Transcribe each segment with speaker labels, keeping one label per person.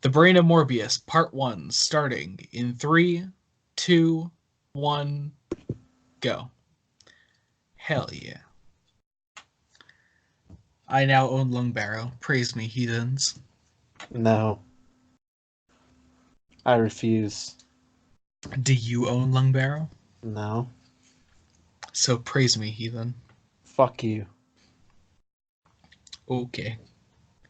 Speaker 1: The Brain of Morbius, Part 1, starting in 3, 2, 1, go. Hell yeah. I now own Lung Barrow. Praise me, heathens.
Speaker 2: No, I refuse.
Speaker 1: Do you own Lung Barrow?
Speaker 2: No.
Speaker 1: So praise me, heathen.
Speaker 2: Fuck you.
Speaker 1: Okay.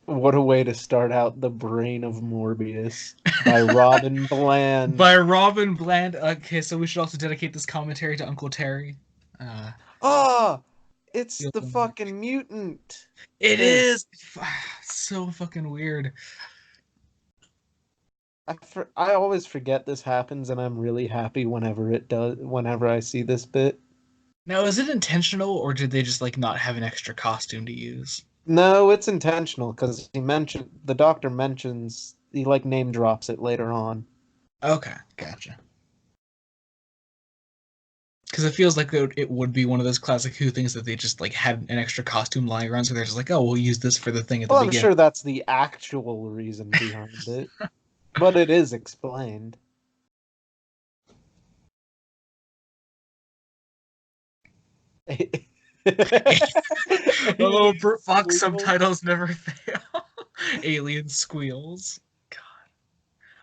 Speaker 2: What a way to start out The Brain of Morbius by Robin Bland.
Speaker 1: By Robin Bland. Okay, so we should also dedicate this commentary to Uncle Terry. Uh,
Speaker 2: Ah, it's the fucking mutant
Speaker 1: it
Speaker 2: thing.
Speaker 1: is so fucking weird.
Speaker 2: I always forget this happens, and I'm really happy whenever it does. Whenever I see this bit.
Speaker 1: Now, is it intentional or did they just like not have an extra costume to use?
Speaker 2: No, it's intentional because the doctor mentions he like name drops it later on.
Speaker 1: Okay, gotcha. Because it feels like it would be one of those classic Who things that they just like had an extra costume lying around, so they're just like, oh, we'll use this for the thing at the
Speaker 2: Well, I'm
Speaker 1: beginning.
Speaker 2: sure that's the actual reason behind it, but it is explained.
Speaker 1: Oh,
Speaker 2: Alien
Speaker 1: for fuck,
Speaker 2: squeals.
Speaker 1: subtitles never fail. Alien squeals. God.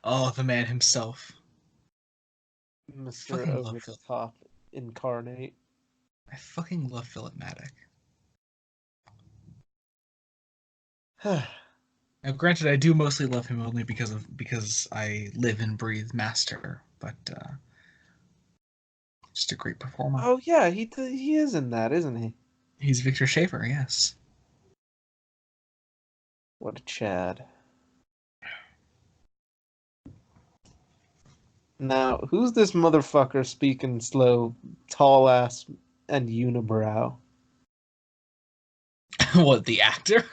Speaker 1: Oh, the man himself.
Speaker 2: Mr.
Speaker 1: Fucking love
Speaker 2: Over the
Speaker 1: Philip.
Speaker 2: Top incarnate.
Speaker 1: I fucking love Philip Maddock. Now, granted, I do mostly love him only because I live and breathe Master, but just a great performer.
Speaker 2: Oh yeah, he is in that, isn't he?
Speaker 1: He's Victor Schaefer, yes.
Speaker 2: What a Chad. Now, who's this motherfucker speaking slow, tall ass, and unibrow?
Speaker 1: What, the actor?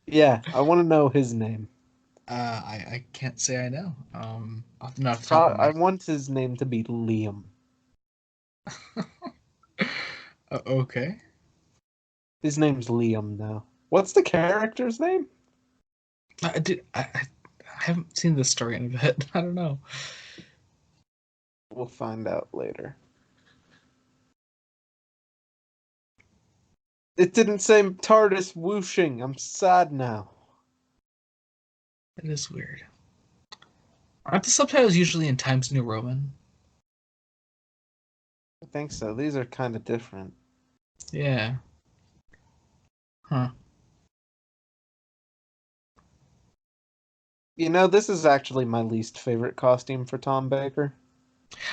Speaker 2: Yeah, I want to know his name.
Speaker 1: I can't say I know. Not off the top of
Speaker 2: I
Speaker 1: my.
Speaker 2: want his name to be Liam.
Speaker 1: Okay.
Speaker 2: His name's Liam now. What's the character's name?
Speaker 1: I haven't seen this story in a bit. I don't know.
Speaker 2: We'll find out later. It didn't say TARDIS whooshing. I'm sad now.
Speaker 1: It is weird. Aren't the subtitles usually in Times New Roman?
Speaker 2: I think so. These are kind of different.
Speaker 1: Yeah. Huh.
Speaker 2: You know, this is actually my least favorite costume for Tom Baker.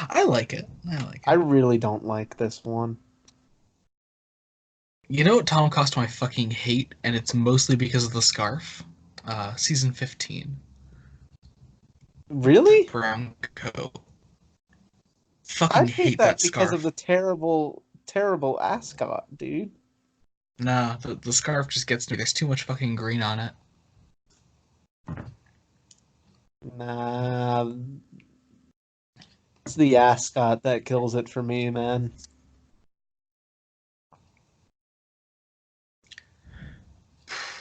Speaker 1: I like it. I like
Speaker 2: I
Speaker 1: it.
Speaker 2: really don't like this one.
Speaker 1: You know what Tom costume I fucking hate, and it's mostly because of the scarf. Season 15, the
Speaker 2: Really?
Speaker 1: brown coat.
Speaker 2: I
Speaker 1: Fucking
Speaker 2: hate
Speaker 1: hate
Speaker 2: that
Speaker 1: that
Speaker 2: because of
Speaker 1: scarf.
Speaker 2: the terrible, terrible ascot, dude.
Speaker 1: Nah, the scarf just gets me. There's too much fucking green on it.
Speaker 2: Nah, it's the ascot that kills it for me, man.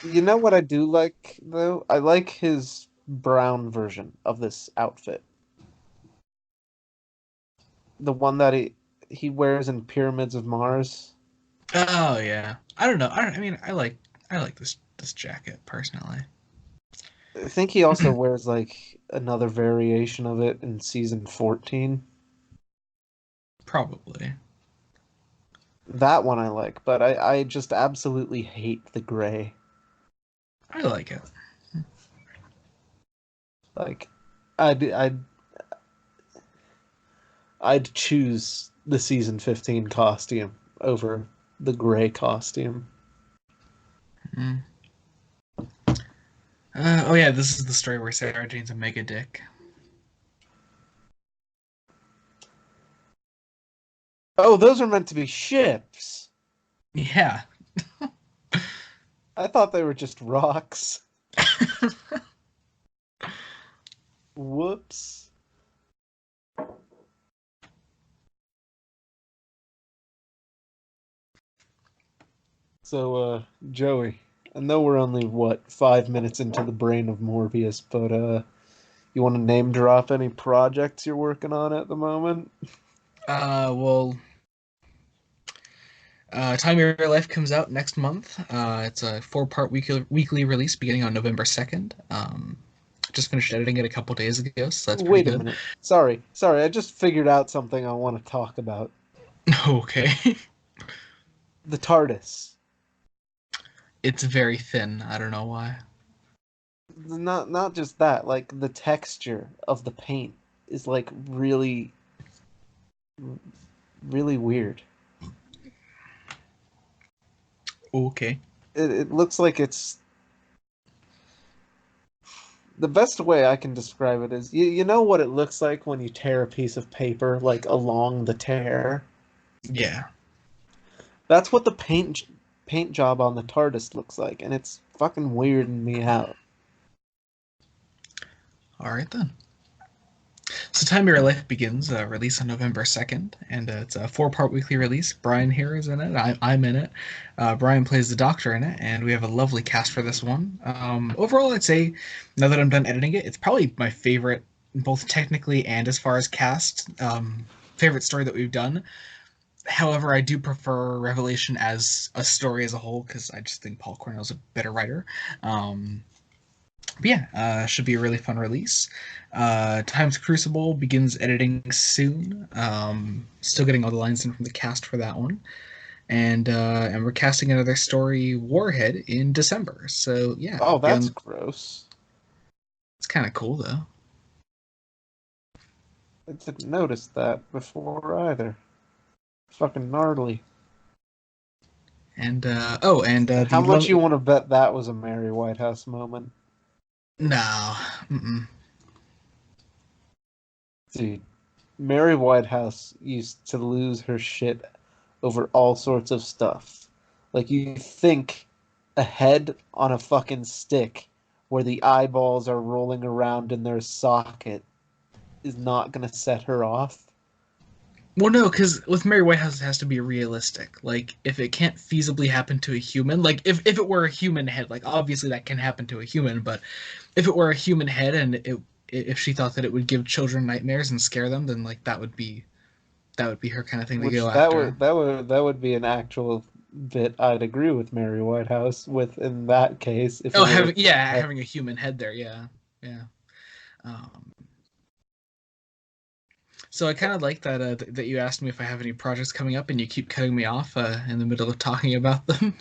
Speaker 2: You know what I do like, though? I like his brown version of this outfit. The one that he wears in Pyramids of Mars.
Speaker 1: Oh yeah. I don't know. I mean, I like this jacket personally.
Speaker 2: I think he also wears like another variation of it in season 14.
Speaker 1: Probably.
Speaker 2: That one I like, but I just absolutely hate the gray.
Speaker 1: I like it.
Speaker 2: Like, I'd choose the season 15 costume over the gray costume.
Speaker 1: Mm. Oh yeah, this is the story where Sarah Jane's a mega dick.
Speaker 2: Oh, those are meant to be ships.
Speaker 1: Yeah.
Speaker 2: I thought they were just rocks. Whoops. So, Joey, I know we're only, what, 5 minutes into the brain of Morbius, but, You want to name drop any projects you're working on at the moment?
Speaker 1: Well, Time of Your Life comes out next month. It's a four-part weekly release beginning on November 2nd. Just finished editing it a couple days ago, so that's pretty
Speaker 2: Wait a
Speaker 1: good.
Speaker 2: minute. Sorry. I just figured out something I want to talk about.
Speaker 1: Okay.
Speaker 2: The TARDIS.
Speaker 1: It's very thin. I don't know why.
Speaker 2: Not just that. Like the texture of the paint is like really weird.
Speaker 1: Okay.
Speaker 2: It looks like it's the best way I can describe it is you know what it looks like when you tear a piece of paper like along the tear.
Speaker 1: Yeah.
Speaker 2: That's what the paint job on the TARDIS looks like, and it's fucking weirding me out.
Speaker 1: All right then. So Time of Your Life begins, release on November 2nd, and it's a four-part weekly release. Brian here is in it. I'm in it. Brian plays the Doctor in it, and we have a lovely cast for this one. Overall, I'd say, now that I'm done editing it, it's probably my favorite, both technically and as far as cast. Favorite story that we've done. However, I do prefer Revelation as a story as a whole, because I just think Paul Cornell's a better writer. But yeah, should be a really fun release. Times Crucible begins editing soon. Still getting all the lines in from the cast for that one, and we're casting another story, Warhead, in December. So yeah,
Speaker 2: Oh,
Speaker 1: be
Speaker 2: that's
Speaker 1: on.
Speaker 2: gross.
Speaker 1: It's kind of cool though.
Speaker 2: I didn't notice that before either. Fucking gnarly.
Speaker 1: And and
Speaker 2: How
Speaker 1: the
Speaker 2: much
Speaker 1: love.
Speaker 2: you want to bet that was a Mary Whitehouse moment?
Speaker 1: No, mm-mm.
Speaker 2: Dude, Mary Whitehouse used to lose her shit over all sorts of stuff. Like, you think a head on a fucking stick where the eyeballs are rolling around in their socket is not gonna set her off?
Speaker 1: Well, no, because with Mary Whitehouse, it has to be realistic. Like, if it can't feasibly happen to a human, like if it were a human head, like obviously that can happen to a human, but if it were a human head and if she thought that it would give children nightmares and scare them, then like that would be her kind of thing to
Speaker 2: Which
Speaker 1: go after.
Speaker 2: that would be an actual bit I'd agree with Mary Whitehouse with in that case if it
Speaker 1: Oh,
Speaker 2: were.
Speaker 1: having a human head there, yeah, yeah. Um, so I kind of like that that you asked me if I have any projects coming up, and you keep cutting me off in the middle of talking about them.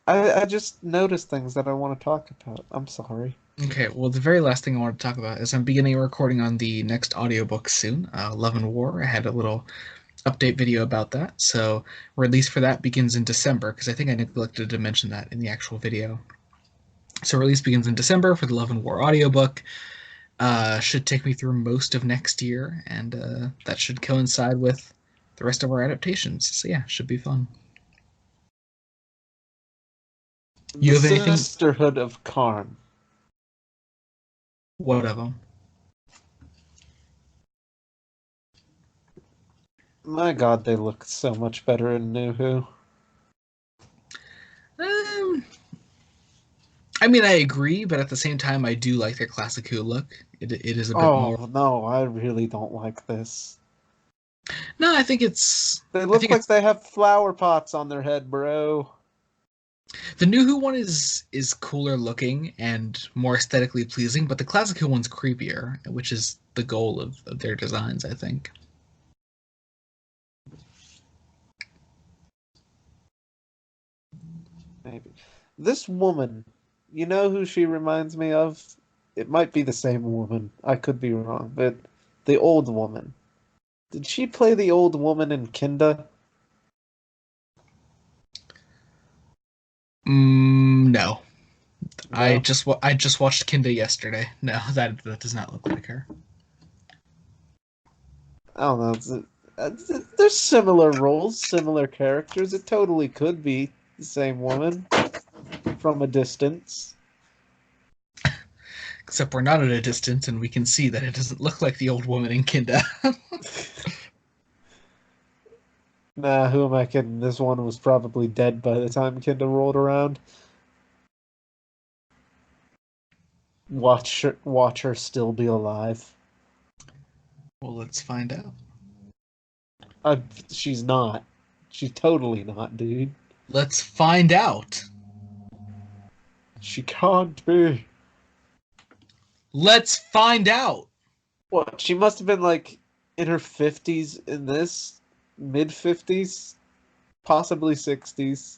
Speaker 2: I just noticed things that I want to talk about. I'm sorry.
Speaker 1: Okay, well, the very last thing I want to talk about is I'm beginning recording on the next audiobook soon, Love and War. I had a little update video about that. So, release for that begins in December, because I think I neglected to mention that in the actual video. So, release begins in December for the Love and War audiobook. Should take me through most of next year, and that should coincide with the rest of our adaptations. So, yeah, should be fun. You
Speaker 2: The
Speaker 1: have anything?
Speaker 2: Sisterhood of Karn.
Speaker 1: What of them?
Speaker 2: My God, they look so much better in New Who.
Speaker 1: Um, I mean, I agree, but at the same time, I do like their classic Who look. It is a bit more.
Speaker 2: Oh no, I really don't like this.
Speaker 1: No, I think it's.
Speaker 2: They
Speaker 1: I
Speaker 2: look
Speaker 1: think
Speaker 2: like
Speaker 1: it's
Speaker 2: they have flower pots on their head, bro.
Speaker 1: the new Who one is cooler looking and more aesthetically pleasing, but the classic Who one's creepier, which is the goal of their designs, I think.
Speaker 2: Maybe. This woman, you know who she reminds me of? It might be the same woman. I could be wrong, but the old woman. Did she play the old woman in Kinda?
Speaker 1: No,
Speaker 2: No?
Speaker 1: I just watched Kinda yesterday. No, that does not look like her.
Speaker 2: I don't know. There's similar roles, similar characters. It totally could be the same woman from a distance.
Speaker 1: Except we're not at a distance, and we can see that it doesn't look like the old woman in Kinda.
Speaker 2: Nah, who am I kidding? This one was probably dead by the time Kinda rolled around. Watch her still be alive.
Speaker 1: Well, let's find out.
Speaker 2: She's not. She's totally not, dude.
Speaker 1: Let's find out.
Speaker 2: She can't be.
Speaker 1: Let's find out.
Speaker 2: What? She must have been like in her 50s in this, mid 50s, possibly 60s.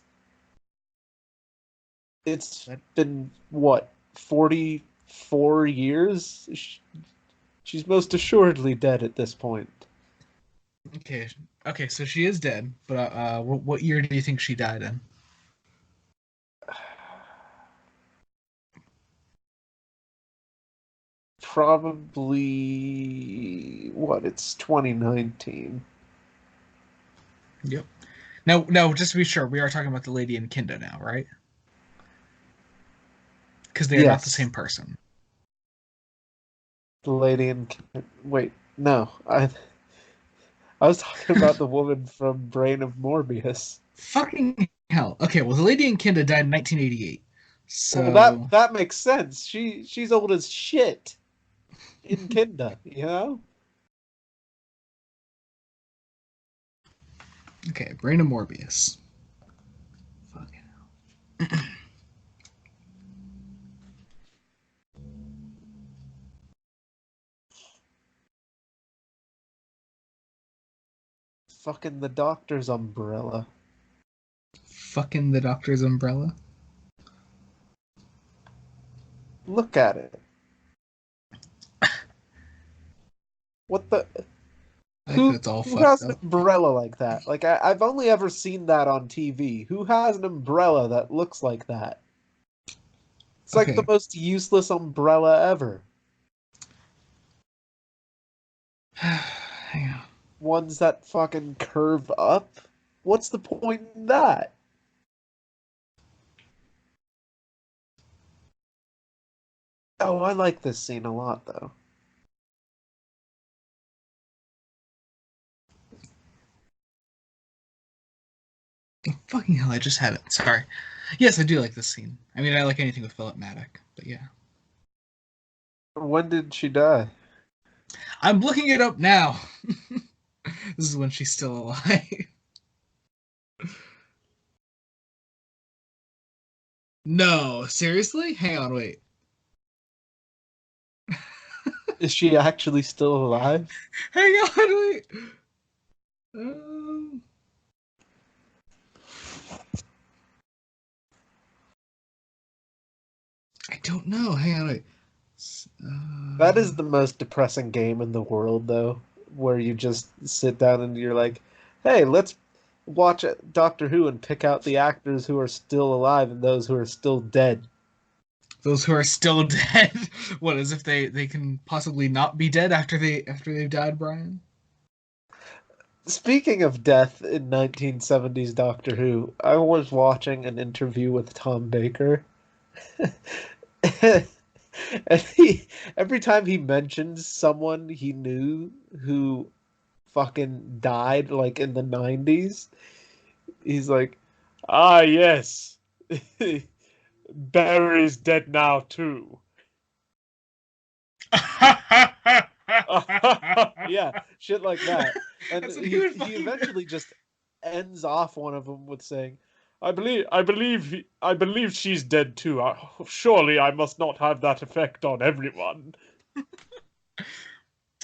Speaker 2: It's
Speaker 1: That-
Speaker 2: been what, 44 years? She's most assuredly dead at this point.
Speaker 1: Okay, okay, so she is dead, but what year do you think she died in?
Speaker 2: Probably what? It's 2019.
Speaker 1: Yep. Now, just to be sure, we are talking about the lady in Kinda now, right? Because they are not the
Speaker 2: Yes,
Speaker 1: same person.
Speaker 2: the lady in. Wait, no, I was talking about the woman from Brain of Morbius.
Speaker 1: Fucking hell. Okay, well, the lady in Kinda died in 1988.
Speaker 2: Well,
Speaker 1: So,
Speaker 2: that makes sense. She's old as shit in Kinda, you know?
Speaker 1: okay, Brain of Morbius. Fucking
Speaker 2: Fucking the doctor's umbrella.
Speaker 1: fucking the doctor's umbrella.
Speaker 2: Look at it. What the?
Speaker 1: I think that's all
Speaker 2: Who
Speaker 1: fucked
Speaker 2: has an
Speaker 1: up.
Speaker 2: umbrella like that? Like I've only ever seen that on TV. Who has an umbrella that looks like that? It's like the
Speaker 1: Okay,
Speaker 2: most useless umbrella ever.
Speaker 1: hang on.
Speaker 2: Ones that fucking curve up. What's the point in that? Oh, I like this scene a lot though.
Speaker 1: Fucking hell, I just had it. Sorry. Yes, I do like this scene. I mean, I like anything with Philip Maddock, but yeah.
Speaker 2: When did she die?
Speaker 1: I'm looking it up now. This is when she's still alive. No, seriously? Hang on, wait.
Speaker 2: Is she actually still alive?
Speaker 1: Hang on, wait. Um, I don't know. Hang on, wait.
Speaker 2: That is the most depressing game in the world, though, where you just sit down and you're like, "Hey, let's watch Doctor Who and pick out the actors who are still alive and those who are still dead."
Speaker 1: Those who are still dead. What, as if they can possibly not be dead after they've died, Brian?
Speaker 2: Speaking of death in 1970s Doctor Who, I was watching an interview with Tom Baker. And every time he mentions someone he knew who fucking died like in the 90s, he's like, "Ah, yes. Barry's dead now too." Yeah, shit like that. And
Speaker 1: That's what he would
Speaker 2: he
Speaker 1: fucking do.
Speaker 2: eventually just ends off one of them with saying, I believe she's dead too. Surely I must not have that effect on everyone."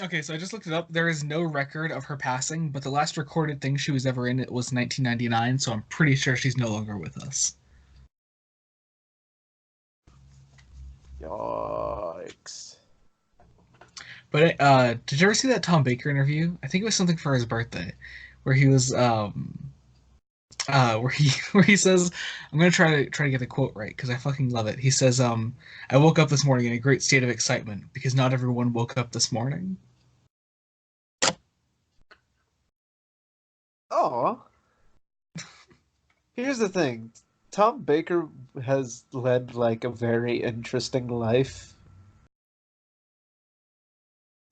Speaker 1: Okay, so I just looked it up. There is no record of her passing, but the last recorded thing she was ever in it was 1999, so I'm pretty sure she's no longer with us.
Speaker 2: Yikes.
Speaker 1: But did you ever see that Tom Baker interview? I think it was something for his birthday, where he was where he where he says, I'm gonna try to get the quote right because I fucking love it. He says, I woke up this morning in a great state of excitement because not everyone woke up this morning.
Speaker 2: Oh, here's the thing. Tom Baker has led like a very interesting life.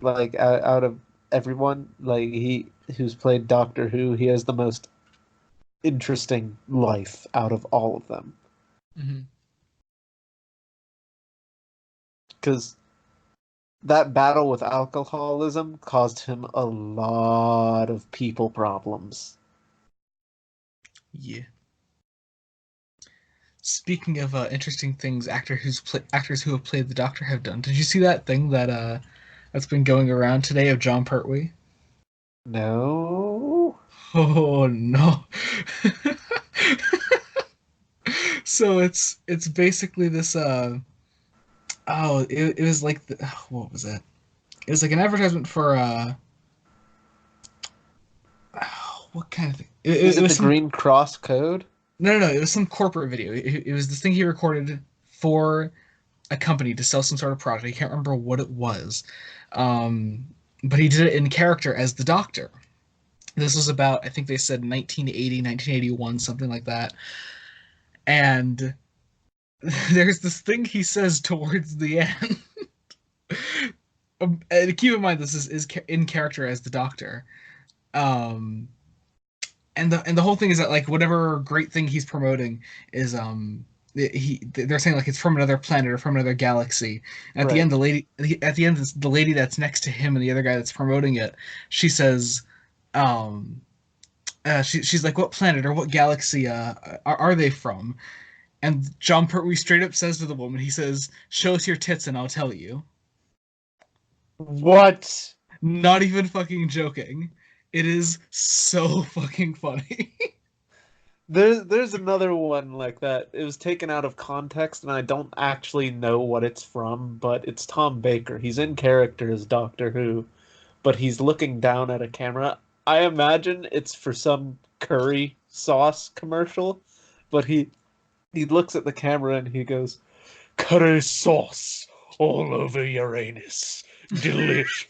Speaker 2: Like out of everyone, like he who's played Doctor Who, he has the most interesting life out of all of them.
Speaker 1: Mm-hmm.
Speaker 2: because that battle with alcoholism caused him a lot of people problems.
Speaker 1: Yeah. Speaking of interesting things, actors who have played the Doctor have done. Did you see that thing that's been going around today of John Pertwee?
Speaker 2: No.
Speaker 1: Oh no! So it's basically this. It was like what was it? It was like an advertisement for what kind of thing?
Speaker 2: Is
Speaker 1: It
Speaker 2: it
Speaker 1: was
Speaker 2: the
Speaker 1: some
Speaker 2: Green Cross Code?
Speaker 1: no. It was some corporate video. It was this thing he recorded for a company to sell some sort of product. I can't remember what it was, um, but he did it in character as the Doctor. This was about, I think they said 1980, 1981, something like that. And there's this thing he says towards the end. And keep in mind, this is in character as the Doctor. Um, and the whole thing is that like whatever great thing he's promoting is they're saying like it's from another planet or from another galaxy. And at the
Speaker 2: Right.
Speaker 1: end, the lady that's next to him and the other guy that's promoting it, she says, um, she's like, "What planet or what galaxy are they from?" And John Pertwee straight up says to the woman, he says, "Show us your tits and I'll tell you."
Speaker 2: What?
Speaker 1: Not even fucking joking. It is so fucking funny.
Speaker 2: There's another one like that. It was taken out of context, and I don't actually know what it's from, but it's Tom Baker. He's in character as Doctor Who, but he's looking down at a camera. I imagine it's for some curry sauce commercial, but he looks at the camera and he goes, "Curry sauce all over Uranus. Delish."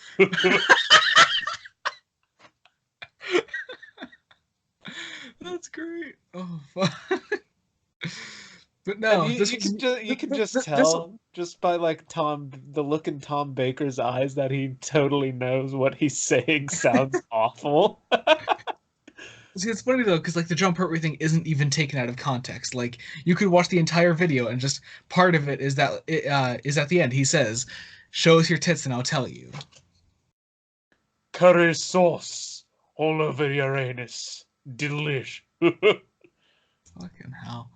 Speaker 1: That's great. Oh fuck. But
Speaker 2: And
Speaker 1: no, this was
Speaker 2: you can just
Speaker 1: this.
Speaker 2: tell just by like the look in Tom Baker's eyes that he totally knows what he's saying sounds awful.
Speaker 1: See, it's funny though, because like the John Pertwee thing isn't even taken out of context. Like you could watch the entire video, and just part of it is that it is at the end. He says, "Show us your tits, and I'll tell you."
Speaker 2: Curry sauce all over Uranus. Delish.
Speaker 1: Fucking hell,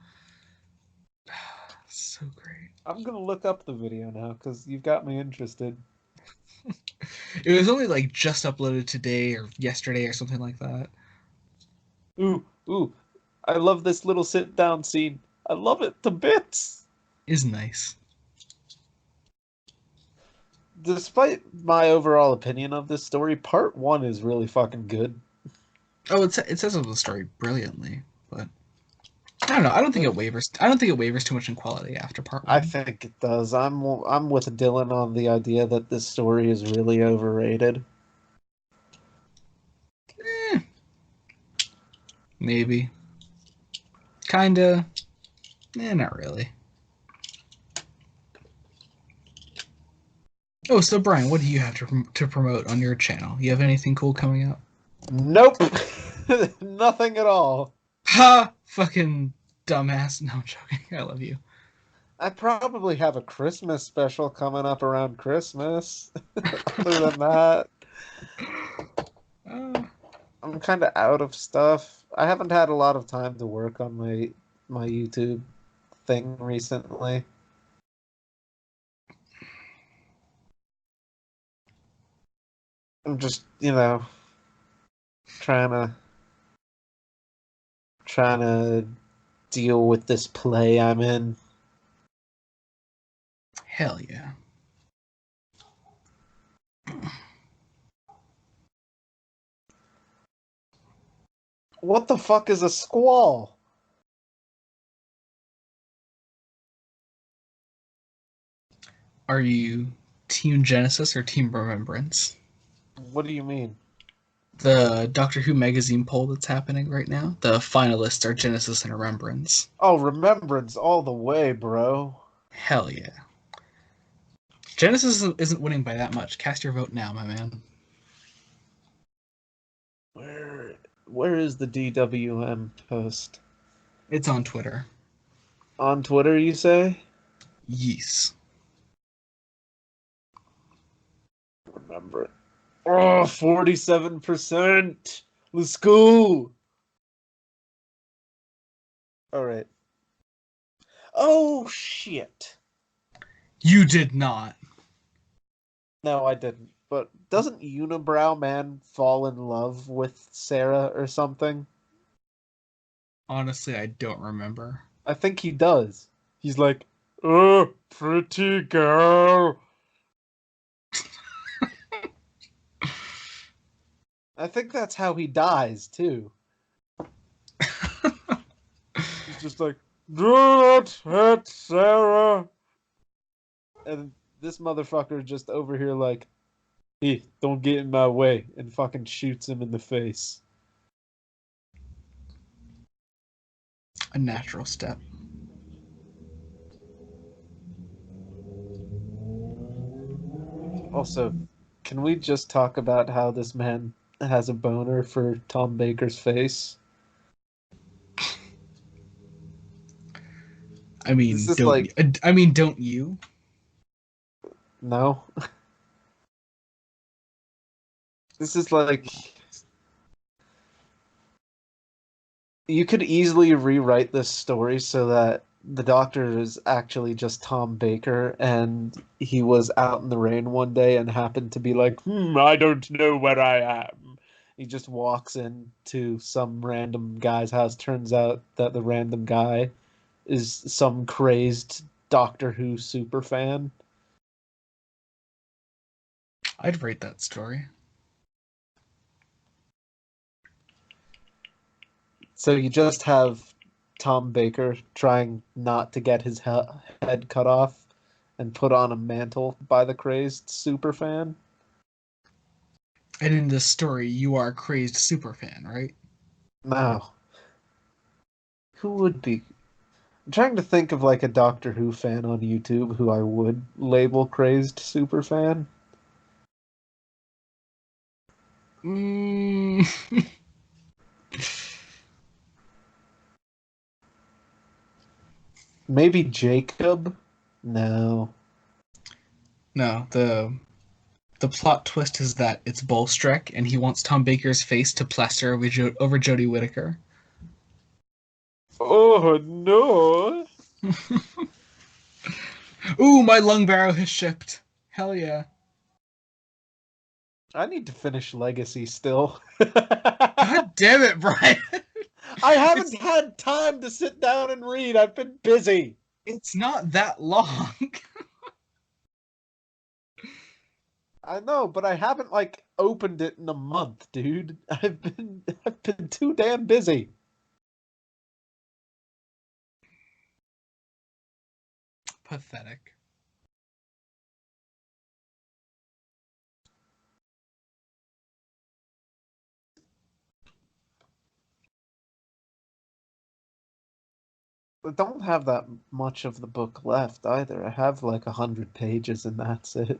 Speaker 1: so great.
Speaker 2: I'm gonna look up the video now because you've got me interested.
Speaker 1: It was only like just uploaded today or yesterday or something like that.
Speaker 2: Ooh. I love this little sit down scene. I love it to bits.
Speaker 1: Is nice.
Speaker 2: Despite my overall opinion of this story, part one is really fucking good.
Speaker 1: Oh, it says of the story brilliantly, but I don't know. I don't think it wavers. I don't think it wavers too much in quality after part
Speaker 2: I
Speaker 1: one.
Speaker 2: think it does. I'm with Dylan on the idea that this story is really overrated.
Speaker 1: Eh, maybe. Kinda. Not really. Oh, so Brian, what do you have to promote on your channel? You have anything cool coming out?
Speaker 2: Nope. Nothing at all.
Speaker 1: Ha! Fucking dumbass. No, I'm joking. I love you.
Speaker 2: I probably have a Christmas special coming up around Christmas. Other than that,
Speaker 1: Uh,
Speaker 2: I'm kind of out of stuff. I haven't had a lot of time to work on my YouTube thing recently. I'm just, trying to trying to deal with this play I'm in.
Speaker 1: hell yeah.
Speaker 2: What the fuck is a squall?
Speaker 1: Are you Team Genesis or Team Remembrance?
Speaker 2: What do you mean?
Speaker 1: The Doctor Who magazine poll that's happening right now. The finalists are Genesis and Remembrance.
Speaker 2: Oh, remembrance all the way, bro.
Speaker 1: Hell yeah. Genesis isn't winning by that much. Cast your vote now, my man.
Speaker 2: Where where is the DWM post?
Speaker 1: It's on Twitter.
Speaker 2: On Twitter, you say?
Speaker 1: Yes.
Speaker 2: remember it. Oh, 47%. Let's go. All right. Oh, shit.
Speaker 1: You did not.
Speaker 2: No, I didn't. But doesn't Unibrow Man fall in love with Sarah or something?
Speaker 1: Honestly, I don't remember.
Speaker 2: I think he does. He's like, oh, pretty girl. I think that's how he dies, too. He's just like, do not hit Sarah. And this motherfucker just over here like, hey, don't get in my way, and fucking shoots him in the face.
Speaker 1: A natural step.
Speaker 2: Also, can we just talk about how this man has a boner for Tom Baker's face?
Speaker 1: I
Speaker 2: This
Speaker 1: mean,
Speaker 2: is like,
Speaker 1: don't you?
Speaker 2: no. This is like, you could easily rewrite this story so that the doctor is actually just Tom Baker and he was out in the rain one day and happened to be like, I don't know where I am. He just walks into some random guy's house. Turns out that the random guy is some crazed Doctor Who super fan.
Speaker 1: I'd rate that story.
Speaker 2: So you just have Tom Baker trying not to get his head cut off and put on a mantle by the crazed super fan.
Speaker 1: And in this story, you are a crazed superfan, right?
Speaker 2: Now, who would be? I'm trying to think of like a Doctor Who fan on YouTube who I would label crazed super fan.
Speaker 1: Mm.
Speaker 2: Maybe Jacob? No.
Speaker 1: No, the plot twist is that it's Bolstreck, and he wants Tom Baker's face to plaster over Jodie Whittaker.
Speaker 2: Oh no!
Speaker 1: Ooh, my lung barrow has shipped. Hell yeah.
Speaker 2: I need to finish Legacy still.
Speaker 1: God damn it, Brian.
Speaker 2: I haven't
Speaker 1: it's
Speaker 2: had time to sit down and read. I've been busy.
Speaker 1: it's not that long.
Speaker 2: I know, but I haven't like opened it in a month, dude. I've been too damn busy.
Speaker 1: Pathetic.
Speaker 2: I don't have that much of the book left either. I have like 100 pages and that's it.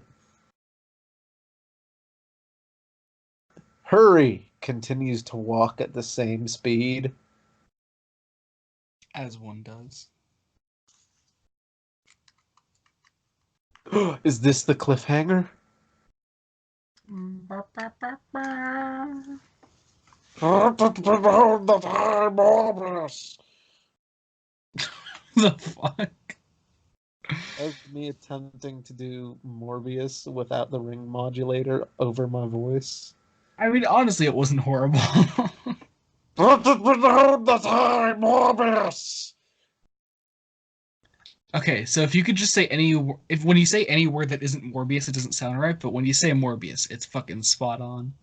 Speaker 2: Hurry continues to walk at the same speed.
Speaker 1: As one does.
Speaker 2: Is this the cliffhanger?
Speaker 1: The fuck?
Speaker 2: Of me attempting to do Morbius without the ring modulator over my voice.
Speaker 1: I mean, honestly, it wasn't horrible.
Speaker 2: Morbius!
Speaker 1: Okay, so if you could just say if when you say any word that isn't Morbius, it doesn't sound right, but when you say Morbius, it's fucking spot on.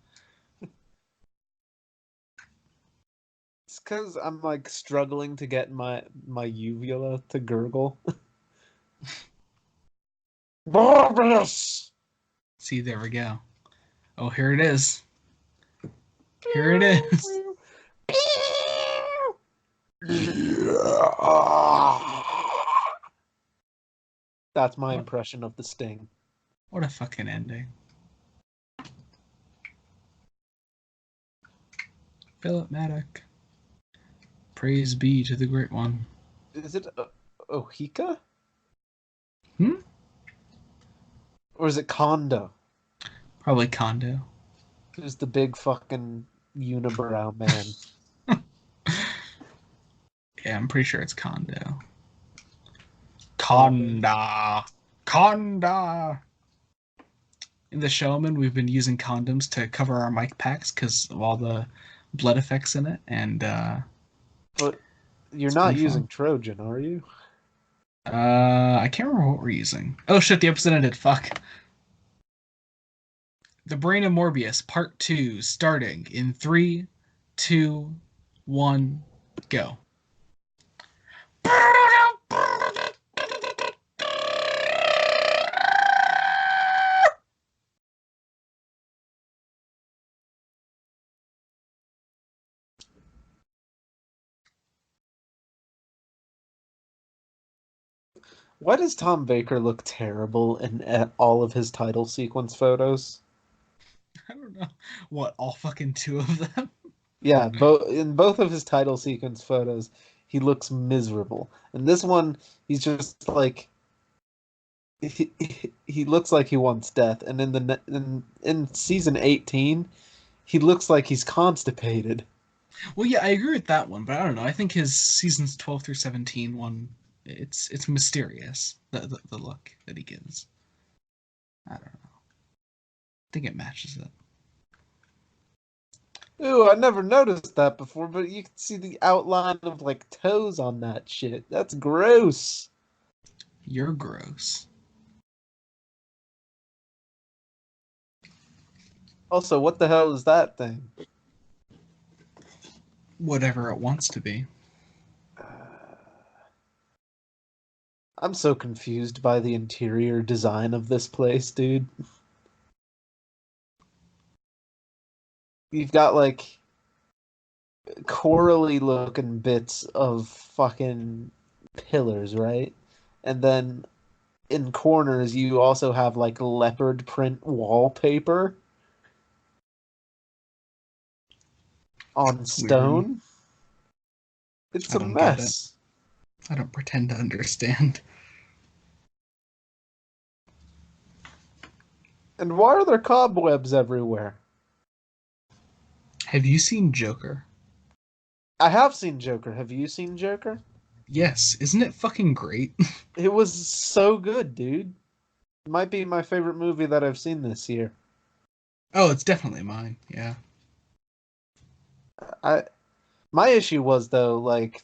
Speaker 2: It's because I'm like struggling to get my uvula to gurgle. Morbius!
Speaker 1: See, there we go. Oh, here it is. Here it is.
Speaker 2: That's my
Speaker 1: What?
Speaker 2: impression of the sting.
Speaker 1: What a fucking ending. Philip Maddock. Praise be to the Great One.
Speaker 2: Is it Ohika?
Speaker 1: Hmm?
Speaker 2: Or is it Kondo?
Speaker 1: Probably Kondo.
Speaker 2: Who's the big fucking unibrow man?
Speaker 1: Yeah, I'm pretty sure it's Kondo.
Speaker 2: Kondo.
Speaker 1: Conda. Conda. In the Showman, we've been using condoms to cover our mic packs because of all the blood effects in it, and
Speaker 2: But you're
Speaker 1: it's
Speaker 2: not
Speaker 1: pretty
Speaker 2: using
Speaker 1: fun.
Speaker 2: Trojan, are you?
Speaker 1: I can't remember what we're using. Oh shit, the episode ended. Fuck. The Brain of Morbius, Part 2, starting in 3, 2, 1, go.
Speaker 2: Why does Tom Baker look terrible in all of his title sequence photos?
Speaker 1: I don't know. What, all fucking two of them?
Speaker 2: Yeah, in both of his title sequence photos, he looks miserable. And this one, he's just like he looks like he wants death. And in season 18, he looks like he's constipated.
Speaker 1: Well, yeah, I agree with that one, but I don't know. I think his seasons 12 through 17 one, it's mysterious, the look that he gives. I don't know. I think it matches it.
Speaker 2: Ooh, I never noticed that before, but you can see the outline of like toes on that shit. That's gross.
Speaker 1: You're gross.
Speaker 2: Also, what the hell is that thing?
Speaker 1: Whatever it wants to be.
Speaker 2: I'm so confused by the interior design of this place, dude. You've got like corally looking bits of fucking pillars, right? And then in corners you also have like leopard print wallpaper on
Speaker 1: It's weird.
Speaker 2: stone. It's
Speaker 1: I
Speaker 2: a
Speaker 1: don't get it.
Speaker 2: mess.
Speaker 1: I don't pretend to understand.
Speaker 2: And why are there cobwebs everywhere?
Speaker 1: Have you seen Joker?
Speaker 2: I have seen Joker. Have you seen Joker?
Speaker 1: Yes. Isn't it fucking great?
Speaker 2: It was so good, dude. It might be my favorite movie that I've seen this year.
Speaker 1: Oh, it's definitely mine. Yeah.
Speaker 2: I My issue was though, like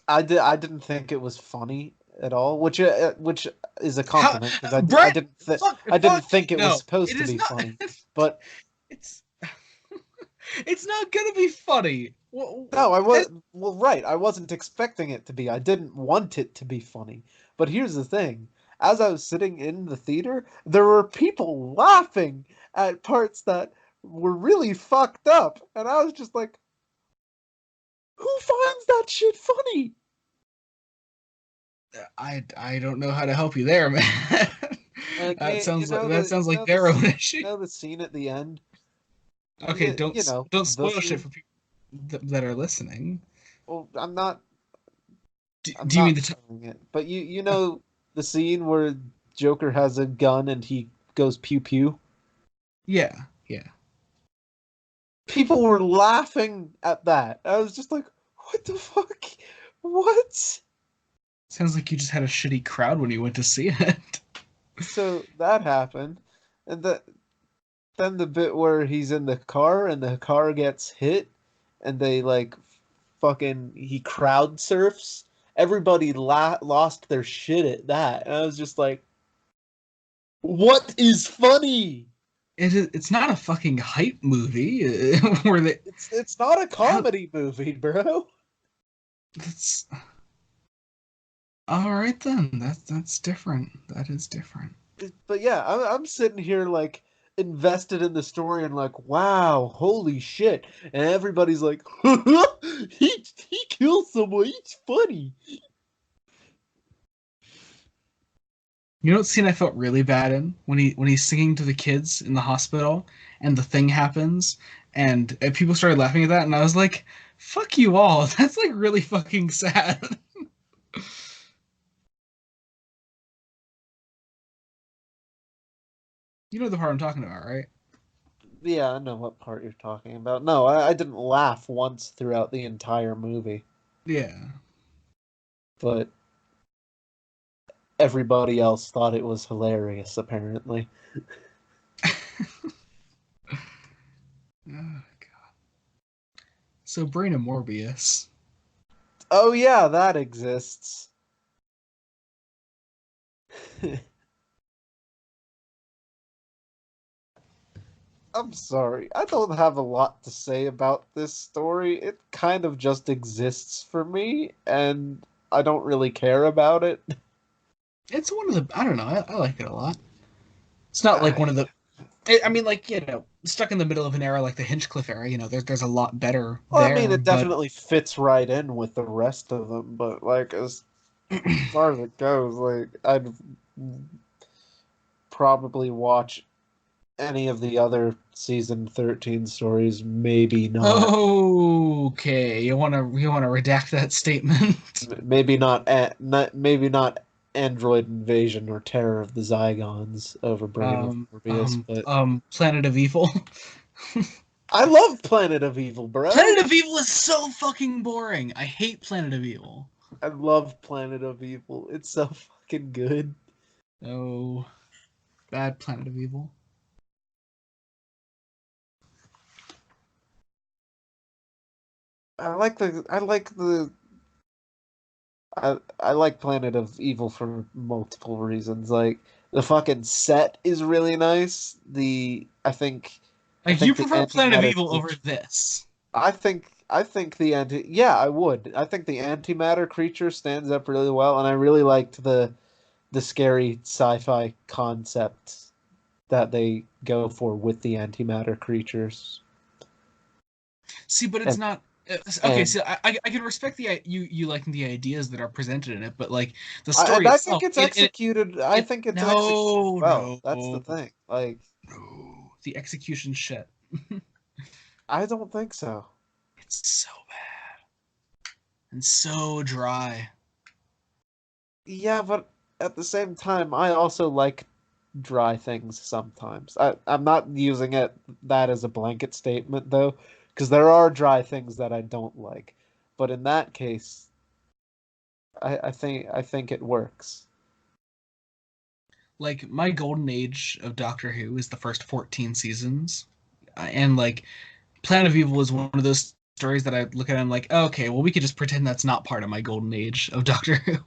Speaker 2: I didn't think it was funny at all, which is a
Speaker 1: How,
Speaker 2: compliment because
Speaker 1: Brett?
Speaker 2: I didn't
Speaker 1: Fuck.
Speaker 2: think it was
Speaker 1: No, it
Speaker 2: supposed to
Speaker 1: is
Speaker 2: be
Speaker 1: not.
Speaker 2: funny. But
Speaker 1: It's it's not gonna be funny.
Speaker 2: no, well, right. I wasn't expecting it to be. I didn't want it to be funny. But here's the thing. As I was sitting in the theater, there were people laughing at parts that were really fucked up, and I was just like, who finds that shit funny?
Speaker 1: I don't know how to help you there, man.
Speaker 2: Like
Speaker 1: That sounds like their own issue.
Speaker 2: the scene at the end.
Speaker 1: Okay,
Speaker 2: You know
Speaker 1: don't
Speaker 2: the
Speaker 1: spoil shit
Speaker 2: scene.
Speaker 1: for people that are listening.
Speaker 2: Well, I'm
Speaker 1: Do you mean
Speaker 2: not
Speaker 1: the
Speaker 2: spoiling it, but you know the scene where Joker has a gun and he goes pew pew.
Speaker 1: yeah, yeah.
Speaker 2: People were laughing at that. I was just like, what the fuck? What?
Speaker 1: Sounds like you just had a shitty crowd when you went to see it.
Speaker 2: So that happened, and then the bit where he's in the car and the car gets hit, and they like fucking he crowd surfs. Everybody lost their shit at that, and I was just like, what is funny?
Speaker 1: It's not a fucking hype movie where they
Speaker 2: It's not a
Speaker 1: how
Speaker 2: comedy movie, bro.
Speaker 1: that's all right then. That's different. That is different.
Speaker 2: But yeah, I'm sitting here like invested in the story and like, wow, holy shit, and everybody's like, he killed someone. It's funny.
Speaker 1: You know what scene I felt really bad in when he's singing to the kids in the hospital and the thing happens and people started laughing at that and I was like, "Fuck you all." That's like really fucking sad. You know the part I'm talking about, right?
Speaker 2: Yeah, I know what part you're talking about. No, I didn't laugh once throughout the entire movie,
Speaker 1: Yeah.
Speaker 2: but everybody else thought it was hilarious, apparently.
Speaker 1: Oh, God. So Brain of Morbius.
Speaker 2: Oh yeah, that exists. I'm sorry. I don't have a lot to say about this story. It kind of just exists for me, and I don't really care about it.
Speaker 1: It's one of the. I don't know. I like it a lot. It's not like
Speaker 2: I,
Speaker 1: one of the. I mean, like stuck in the middle of an era like the Hinchcliffe era. There's a lot better
Speaker 2: well, I mean,
Speaker 1: there,
Speaker 2: it
Speaker 1: but
Speaker 2: definitely fits right in with the rest of them, but like as far as it goes, like I'd probably watch any of the other season 13 stories, maybe not.
Speaker 1: okay, you wanna redact that statement.
Speaker 2: Maybe maybe not Android Invasion or Terror of the Zygons over Brain of Morbius, but
Speaker 1: Planet of Evil.
Speaker 2: I love Planet of Evil, bro.
Speaker 1: Planet of Evil is so fucking boring. I hate Planet of Evil.
Speaker 2: I love Planet of Evil. It's so fucking good.
Speaker 1: Oh, bad Planet of Evil.
Speaker 2: I like Planet of Evil for multiple reasons. Like the fucking set is really nice. I
Speaker 1: Like you
Speaker 2: think the
Speaker 1: prefer Planet of
Speaker 2: antimatter
Speaker 1: Evil over
Speaker 2: creature.
Speaker 1: this.
Speaker 2: I think the anti yeah, I would. I think the antimatter creature stands up really well, and I really liked the scary sci-fi concept that they go for with the antimatter creatures.
Speaker 1: See, but it's
Speaker 2: And
Speaker 1: not. Okay,
Speaker 2: and
Speaker 1: so I can respect you liking the ideas that are presented in it, but like the story
Speaker 2: I think
Speaker 1: itself,
Speaker 2: it's executed. I think it's executed
Speaker 1: no
Speaker 2: well. That's the
Speaker 1: no
Speaker 2: thing. Like
Speaker 1: no the execution shit.
Speaker 2: I don't think so.
Speaker 1: It's so bad and so dry.
Speaker 2: Yeah, but at the same time, I also like dry things sometimes. I'm not using that as a blanket statement though, because there are dry things that I don't like. But in that case, I think it works.
Speaker 1: Like my golden age of Doctor Who is the first 14 seasons, and like Planet of Evil is one of those stories that I look at and I'm like, oh, okay, well we could just pretend that's not part of my golden age of Doctor Who.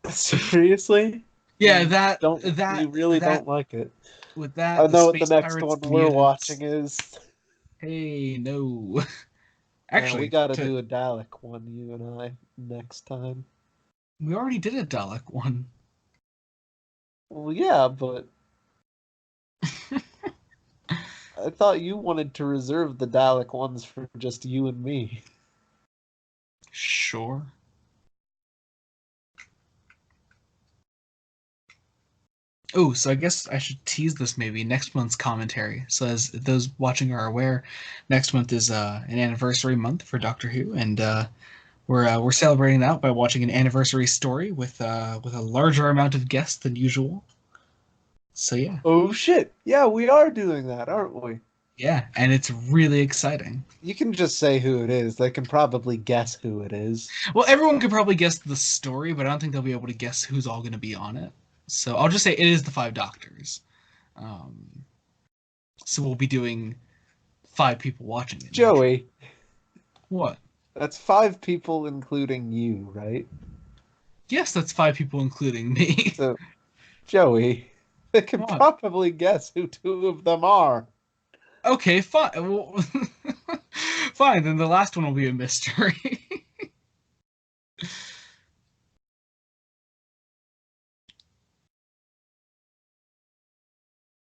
Speaker 2: Seriously?
Speaker 1: Yeah, that
Speaker 2: You
Speaker 1: that
Speaker 2: really
Speaker 1: that
Speaker 2: don't like it.
Speaker 1: with
Speaker 2: I
Speaker 1: that the
Speaker 2: know what the
Speaker 1: space
Speaker 2: next
Speaker 1: pirates,
Speaker 2: one
Speaker 1: the
Speaker 2: we're
Speaker 1: mutants.
Speaker 2: watching is.
Speaker 1: Hey, no.
Speaker 2: We
Speaker 1: Actually,
Speaker 2: gotta do a Dalek one, you and I, next time.
Speaker 1: we already did a Dalek one.
Speaker 2: Well, yeah, but I thought you wanted to reserve the Dalek ones for just you and me.
Speaker 1: Sure. Oh, so I guess I should tease this maybe next month's commentary. So as those watching are aware, next month is an anniversary month for Doctor Who, and we're celebrating that by watching an anniversary story with a larger amount of guests than usual. So yeah,
Speaker 2: Oh shit! Yeah, we are doing that, aren't we?
Speaker 1: yeah, and it's really exciting.
Speaker 2: You can just say who it is. They can probably guess who it is.
Speaker 1: Well, everyone could probably guess the story, but I don't think they'll be able to guess who's all going to be on it. So I'll just say it is the Five Doctors. Um, so we'll be doing five people watching it naturally.
Speaker 2: Joey,
Speaker 1: What?
Speaker 2: that's five people, including you, right?
Speaker 1: Yes, that's five people, including me.
Speaker 2: So, Joey, they can
Speaker 1: What?
Speaker 2: probably guess who two of them are.
Speaker 1: Okay, fine. Well, fine. Then the last one will be a mystery.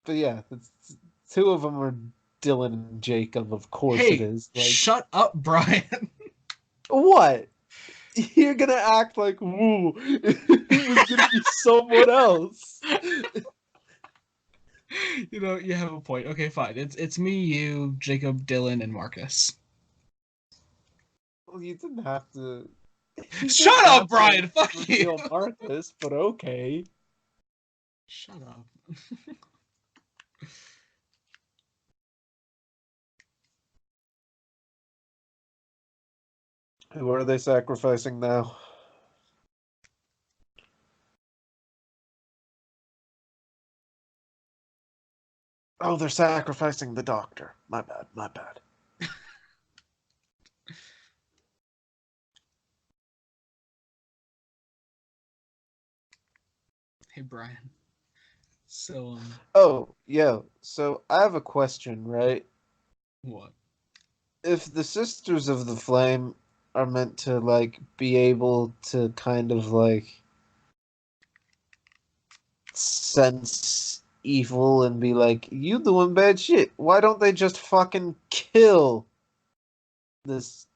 Speaker 2: But yeah, two of them are Dylan and Jacob. Of course it
Speaker 1: Hey,
Speaker 2: is. Like,
Speaker 1: shut up, Brian.
Speaker 2: what? You're gonna act like, woo, it was gonna be someone else.
Speaker 1: You have a point. Okay, fine. It's me, you, Jacob, Dylan, and Marcus.
Speaker 2: Well, you didn't have to. You didn't
Speaker 1: Shut up,
Speaker 2: have to
Speaker 1: Brian. Fuck you.
Speaker 2: reveal Marcus, but okay.
Speaker 1: Shut up.
Speaker 2: Who are they sacrificing now? Oh, they're sacrificing the doctor. My bad, my bad.
Speaker 1: Hey, Brian. So,
Speaker 2: Oh, yeah. So I have a question, right?
Speaker 1: what?
Speaker 2: If the Sisters of the Flame are meant to, like, be able to kind of, like, sense evil and be like, you doing bad shit, why don't they just fucking kill this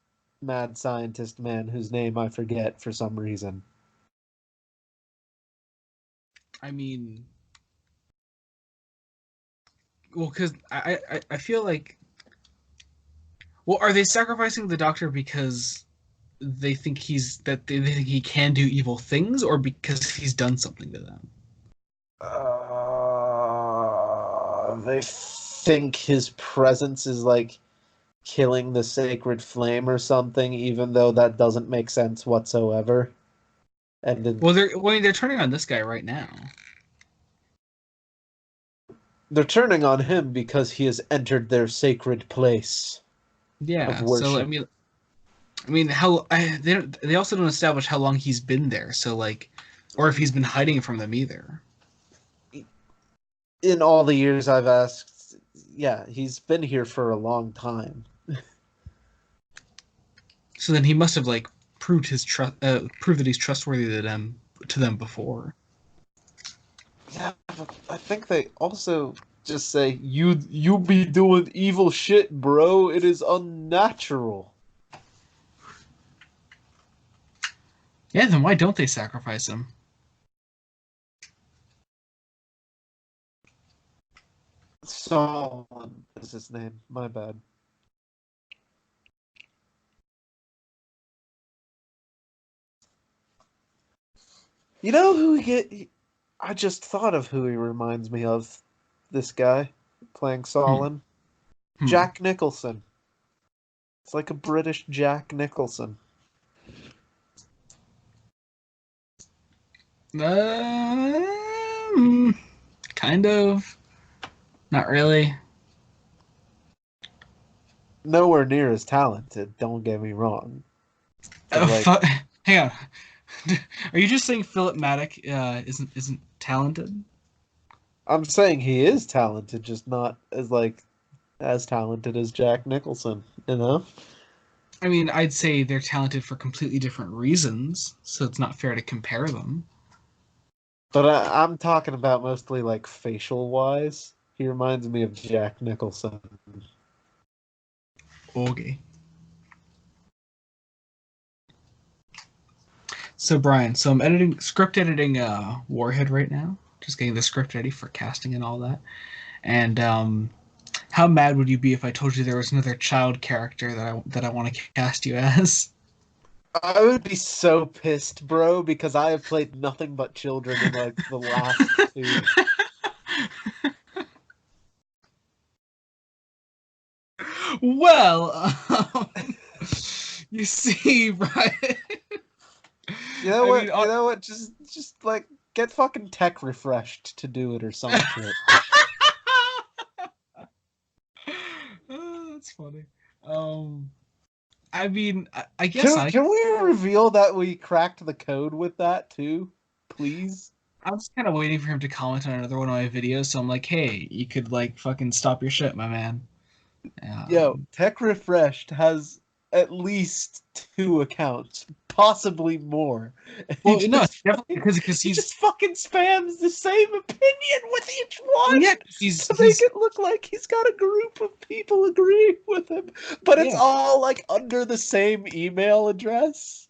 Speaker 2: mad scientist man whose name I forget for some reason?
Speaker 1: I mean, well, because I feel like, well, are they sacrificing the Doctor because they think they think he can do evil things, or because he's done something to them?
Speaker 2: They think his presence is like killing the sacred flame or something, even though that doesn't make sense whatsoever. And then
Speaker 1: They're turning on this guy right now.
Speaker 2: they're turning on him because he has entered their sacred place of
Speaker 1: Yeah. So
Speaker 2: worship.
Speaker 1: I mean, they also don't establish how long he's been there. So like, or if he's been hiding from them either.
Speaker 2: In all the years I've asked, yeah, he's been here for a long time.
Speaker 1: So then he must have like proved that he's trustworthy to them before.
Speaker 2: Yeah, but I think they also just say you be doing evil shit, bro. It is unnatural.
Speaker 1: Yeah. Then why don't they sacrifice him?
Speaker 2: Solomon is his name. My bad. You know who I just thought of who he reminds me of. This guy playing
Speaker 1: Hmm.
Speaker 2: Solon.
Speaker 1: Hmm.
Speaker 2: Jack Nicholson. It's like a British Jack Nicholson.
Speaker 1: Um, kind of. Not really.
Speaker 2: Nowhere near as talented, don't get me wrong. But like
Speaker 1: Hang on. Are you just saying Philip Maddock isn't talented?
Speaker 2: I'm saying he is talented, just not as talented as Jack Nicholson, you know?
Speaker 1: I mean, I'd say they're talented for completely different reasons, so it's not fair to compare them.
Speaker 2: But I'm talking about mostly like facial wise. He reminds me of Jack Nicholson.
Speaker 1: Okay. So Brian, so I'm script editing Warhead right now. Just getting the script ready for casting and all that. And how mad would you be if I told you there was another child character that I want to cast you as?
Speaker 2: I would be so pissed, bro, because I have played nothing but children in like the last two.
Speaker 1: Well, you see, Brian.
Speaker 2: You know
Speaker 1: I mean,
Speaker 2: what? You know what? Just like get fucking tech refreshed to do it or some shit.
Speaker 1: oh, that's funny. Um, I mean, I guess
Speaker 2: Can we reveal that we cracked the code with that too, please?
Speaker 1: I was kind of waiting for him to comment on another one of my videos, so I'm like, hey, you could like fucking stop your shit, my man.
Speaker 2: Yo,
Speaker 1: Um,
Speaker 2: Tech Refreshed has at least two accounts, possibly more. And
Speaker 1: well, no, it's definitely because
Speaker 2: he
Speaker 1: he's
Speaker 2: just fucking spams the same opinion with each
Speaker 1: well,
Speaker 2: one
Speaker 1: yeah, 'cause
Speaker 2: to make
Speaker 1: he's
Speaker 2: it look like he's got a group of people agreeing with him, but it's
Speaker 1: yeah,
Speaker 2: all like under the same email address.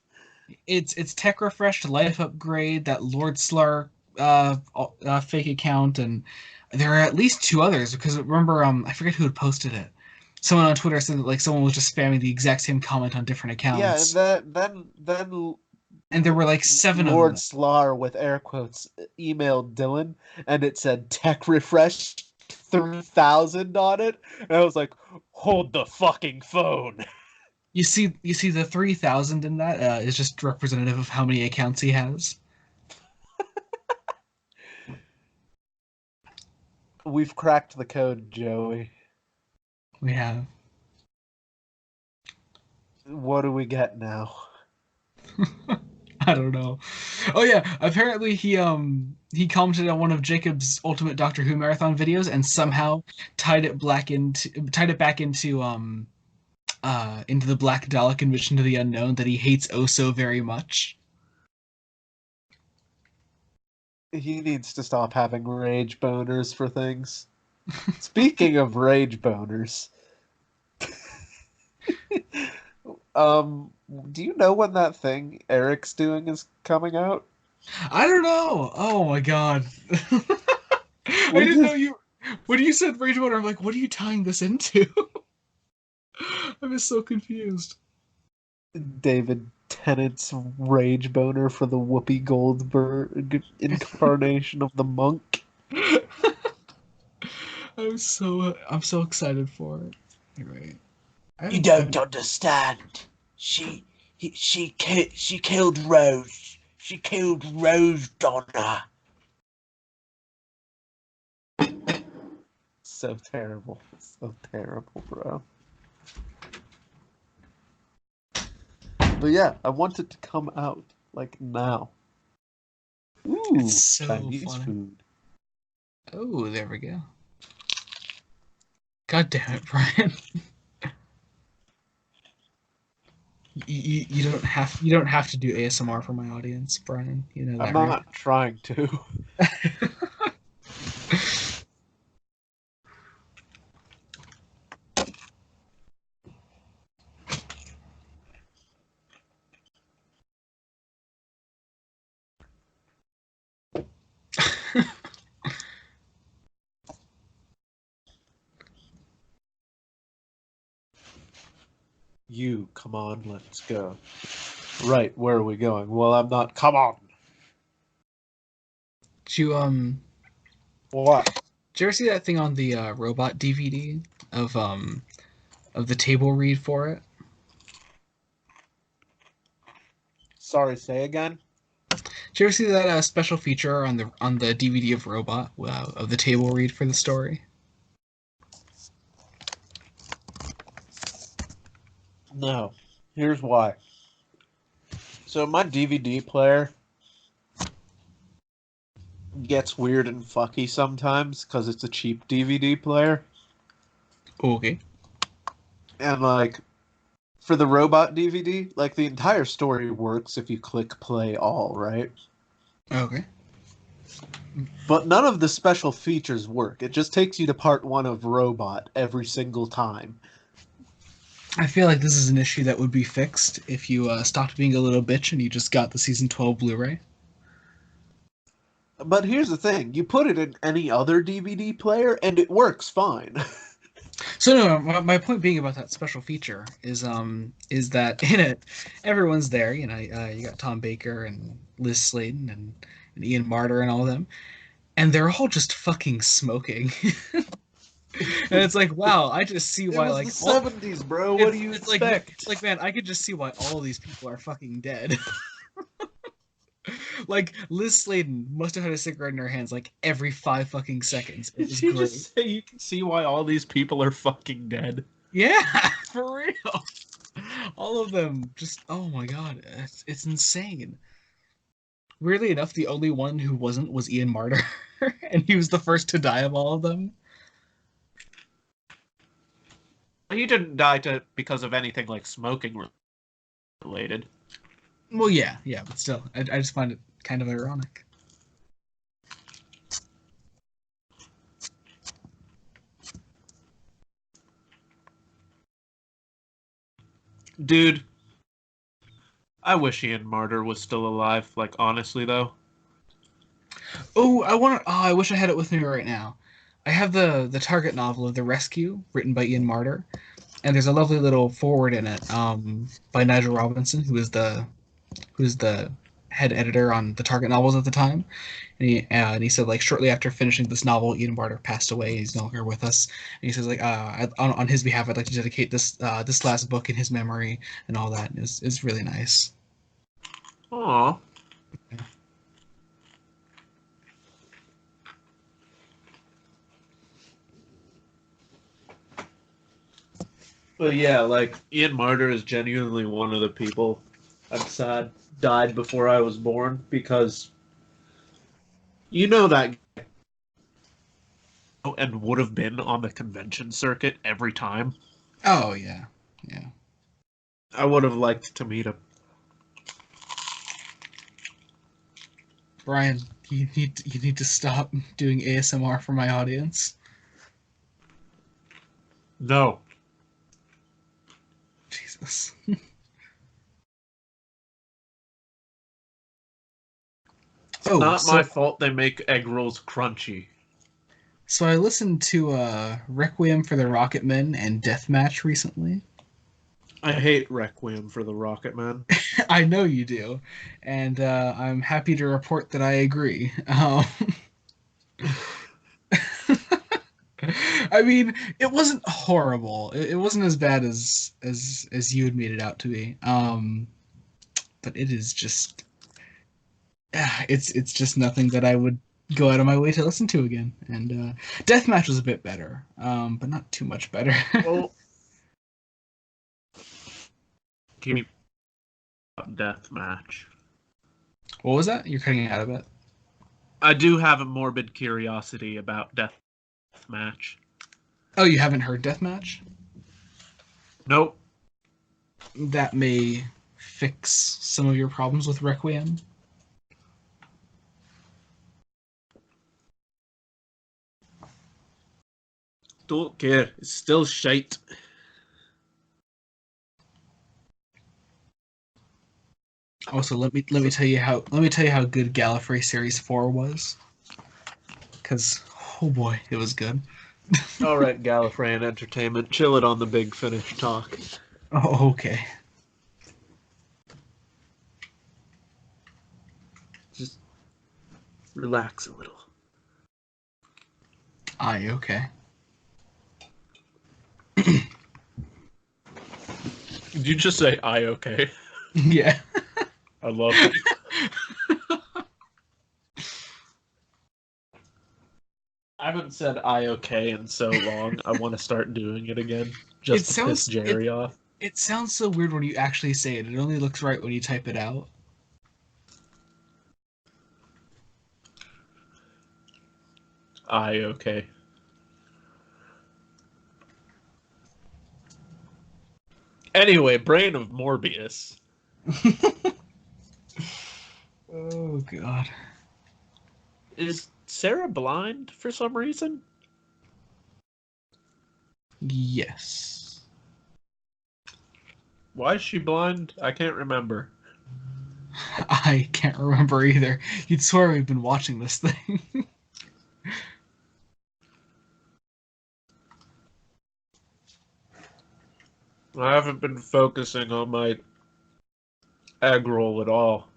Speaker 1: it's tech refreshed, life upgrade, that Lord Slar fake account, and there are at least two others because remember, I forget who had posted it. Someone on Twitter said that like someone was just spamming the exact same comment on different
Speaker 2: Yeah, and
Speaker 1: accounts,
Speaker 2: then
Speaker 1: and there were like seven of
Speaker 2: Lord
Speaker 1: them.
Speaker 2: Slar with air quotes emailed Dylan, and it said Tech Refreshed 3000 on it, and I was like, hold the fucking phone.
Speaker 1: You see, the 3,000 in that is just representative of how many accounts he has.
Speaker 2: We've cracked the code, Joey.
Speaker 1: We have.
Speaker 2: What do we get now?
Speaker 1: I don't know. Oh yeah, apparently he commented on one of Jacob's Ultimate Doctor Who marathon videos and somehow tied it back into the Black Dalek and Mission to the Unknown that he hates oh so very much.
Speaker 2: He needs to stop having rage boners for things. Speaking of rage boners, do you know when that thing Eric's doing is coming out?
Speaker 1: I don't know. Oh my god. I
Speaker 2: We
Speaker 1: didn't know
Speaker 2: just
Speaker 1: you. When you said Rage Water, I'm like, what are you tying this into? I was so confused.
Speaker 2: David Tennant's rage boner for the Whoopi Goldberg incarnation of the monk.
Speaker 1: I'm so excited for it. Anyway,
Speaker 2: You don't understand. She killed Rose. She killed Rose Donner. So terrible. So terrible, bro. But yeah, I want it to come out like now. Ooh,
Speaker 1: It's so
Speaker 2: Chinese
Speaker 1: funny.
Speaker 2: food.
Speaker 1: Oh, there we go. God damn it, Brian. You don't have to do ASMR for my audience, Brian. You know
Speaker 2: I'm
Speaker 1: that, right?
Speaker 2: not trying to. You, come on, let's go. Right, where are we going? Well, I'm not. Come on.
Speaker 1: Did you
Speaker 2: What?
Speaker 1: did you ever see that thing on the robot DVD of the table read for it?
Speaker 2: Sorry, say again?
Speaker 1: Did you ever see that special feature on the DVD of Robot of the table read for the story?
Speaker 2: No. Here's why. So my DVD player gets weird and fucky sometimes because it's a cheap DVD player.
Speaker 1: Okay.
Speaker 2: And like for the robot DVD, like the entire story works if you click play all, right?
Speaker 1: Okay.
Speaker 2: But none of the special features work. It just takes you to part 1 of Robot every single time.
Speaker 1: I feel like this is an issue that would be fixed if you stopped being a little bitch and you just got the season 12 Blu-ray.
Speaker 2: But here's the thing, you put it in any other DVD player and it works fine.
Speaker 1: So no, my point being about that special feature is that in it everyone's there. You know, you got Tom Baker and Liz Sladen and Ian Marter and all of them, and they're all just fucking smoking. And it's like, wow, I just see
Speaker 2: It
Speaker 1: why
Speaker 2: was
Speaker 1: like
Speaker 2: the
Speaker 1: all
Speaker 2: 70s, bro. What do you
Speaker 1: it's
Speaker 2: expect?
Speaker 1: like man, I could just see why all of these people are fucking dead. Like Liz Sladen must have had a cigarette in her hands like every 5 fucking seconds. It
Speaker 2: Did
Speaker 1: was
Speaker 2: you
Speaker 1: great.
Speaker 2: just say you can see why all these people are fucking dead?
Speaker 1: Yeah, for real. All of them just oh my god, it's insane. Weirdly enough, the only one who wasn't was Ian Marter, and he was the first to die of all of them.
Speaker 2: He didn't die because of anything like smoking related.
Speaker 1: Well, yeah, but still, I just find it kind of ironic.
Speaker 2: Dude, I wish Ian Martyr was still alive, like honestly though.
Speaker 1: Oh, I wish I had it with me right now. I have the Target novel of The Rescue, written by Ian Marter, and there's a lovely little forward in it by Nigel Robinson, who is the head editor on the Target novels at the time, and he said like shortly after finishing this novel, Ian Barter passed away. He's no longer with us. And he says like on his behalf, I'd like to dedicate this last book in his memory and all that. Is really nice.
Speaker 2: Aw.
Speaker 1: Yeah.
Speaker 2: But yeah, like Ian Marter is genuinely one of the people I'm sad died before I was born because you know that and would have been on the convention circuit every time.
Speaker 1: Oh yeah, yeah.
Speaker 2: I would have liked to meet him.
Speaker 1: Brian, you need to stop doing ASMR for my audience.
Speaker 2: No,
Speaker 1: Jesus.
Speaker 2: it's
Speaker 1: Oh,
Speaker 2: not my fault they make egg rolls crunchy.
Speaker 1: so I listened to Requiem for the Rocket Men and Deathmatch recently.
Speaker 2: I hate Requiem for the Rocket Man.
Speaker 1: I know you do, and I'm happy to report that I agree. I mean, it wasn't horrible. It wasn't as bad as you had made it out to be. But it is just, it's just nothing that I would go out of my way to listen to again. And Deathmatch was a bit better, but not too much better.
Speaker 2: Well, keep death match.
Speaker 1: What was that? You're cutting out a bit.
Speaker 2: I do have a morbid curiosity about death match.
Speaker 1: Oh, you haven't heard Deathmatch?
Speaker 2: Nope.
Speaker 1: That may fix some of your problems with Requiem.
Speaker 2: Don't care. It's still shite.
Speaker 1: Also, let me tell you how good Gallifrey Series 4 was. Because oh boy, it was good.
Speaker 2: All right, Gallifreyan Entertainment, chill it on the Big Finish talk.
Speaker 1: Oh, okay.
Speaker 2: Just relax a little.
Speaker 1: Aye, okay.
Speaker 2: Did you just say I okay?
Speaker 1: Yeah.
Speaker 2: I love it. I haven't said I okay in so long. I want to start doing it again
Speaker 1: It
Speaker 2: just to piss
Speaker 1: sounds
Speaker 2: Jerry off.
Speaker 1: it sounds so weird when you actually say it. It only looks right when you type it out.
Speaker 2: I okay. Anyway, Brain of Morbius.
Speaker 1: Oh god.
Speaker 2: Is Sarah blind for some reason?
Speaker 1: Yes.
Speaker 2: Why is she blind? I can't remember.
Speaker 1: I can't remember either. You'd swear we've been watching this thing.
Speaker 2: I haven't been focusing on my egg roll at all.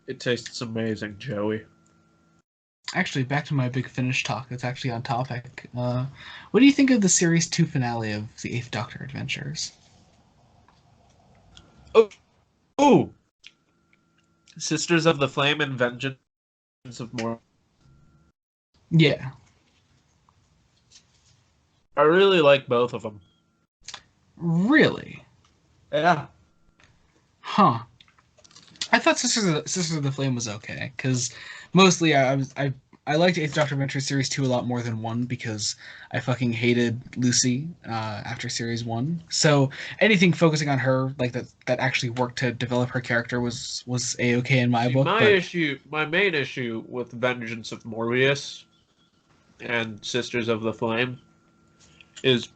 Speaker 2: It tastes amazing, Joey.
Speaker 1: Actually, back to my big finish talk. That's actually on topic. What do you think of the series 2 finale of the Eighth Doctor Adventures?
Speaker 2: Oh, ooh! Sisters of the Flame and Vengeance of More.
Speaker 1: Yeah.
Speaker 2: I really like both of them.
Speaker 1: Really?
Speaker 2: Yeah.
Speaker 1: Huh. I thought Sisters of the Flame was okay because mostly I liked Eighth Doctor Adventure Series 2 a lot more than 1 because I fucking hated Lucy after Series 1. So anything focusing on her like that actually worked to develop her character was a-okay in my
Speaker 2: See,
Speaker 1: book, but
Speaker 2: my main issue with Vengeance of Morbius and Sisters of the Flame is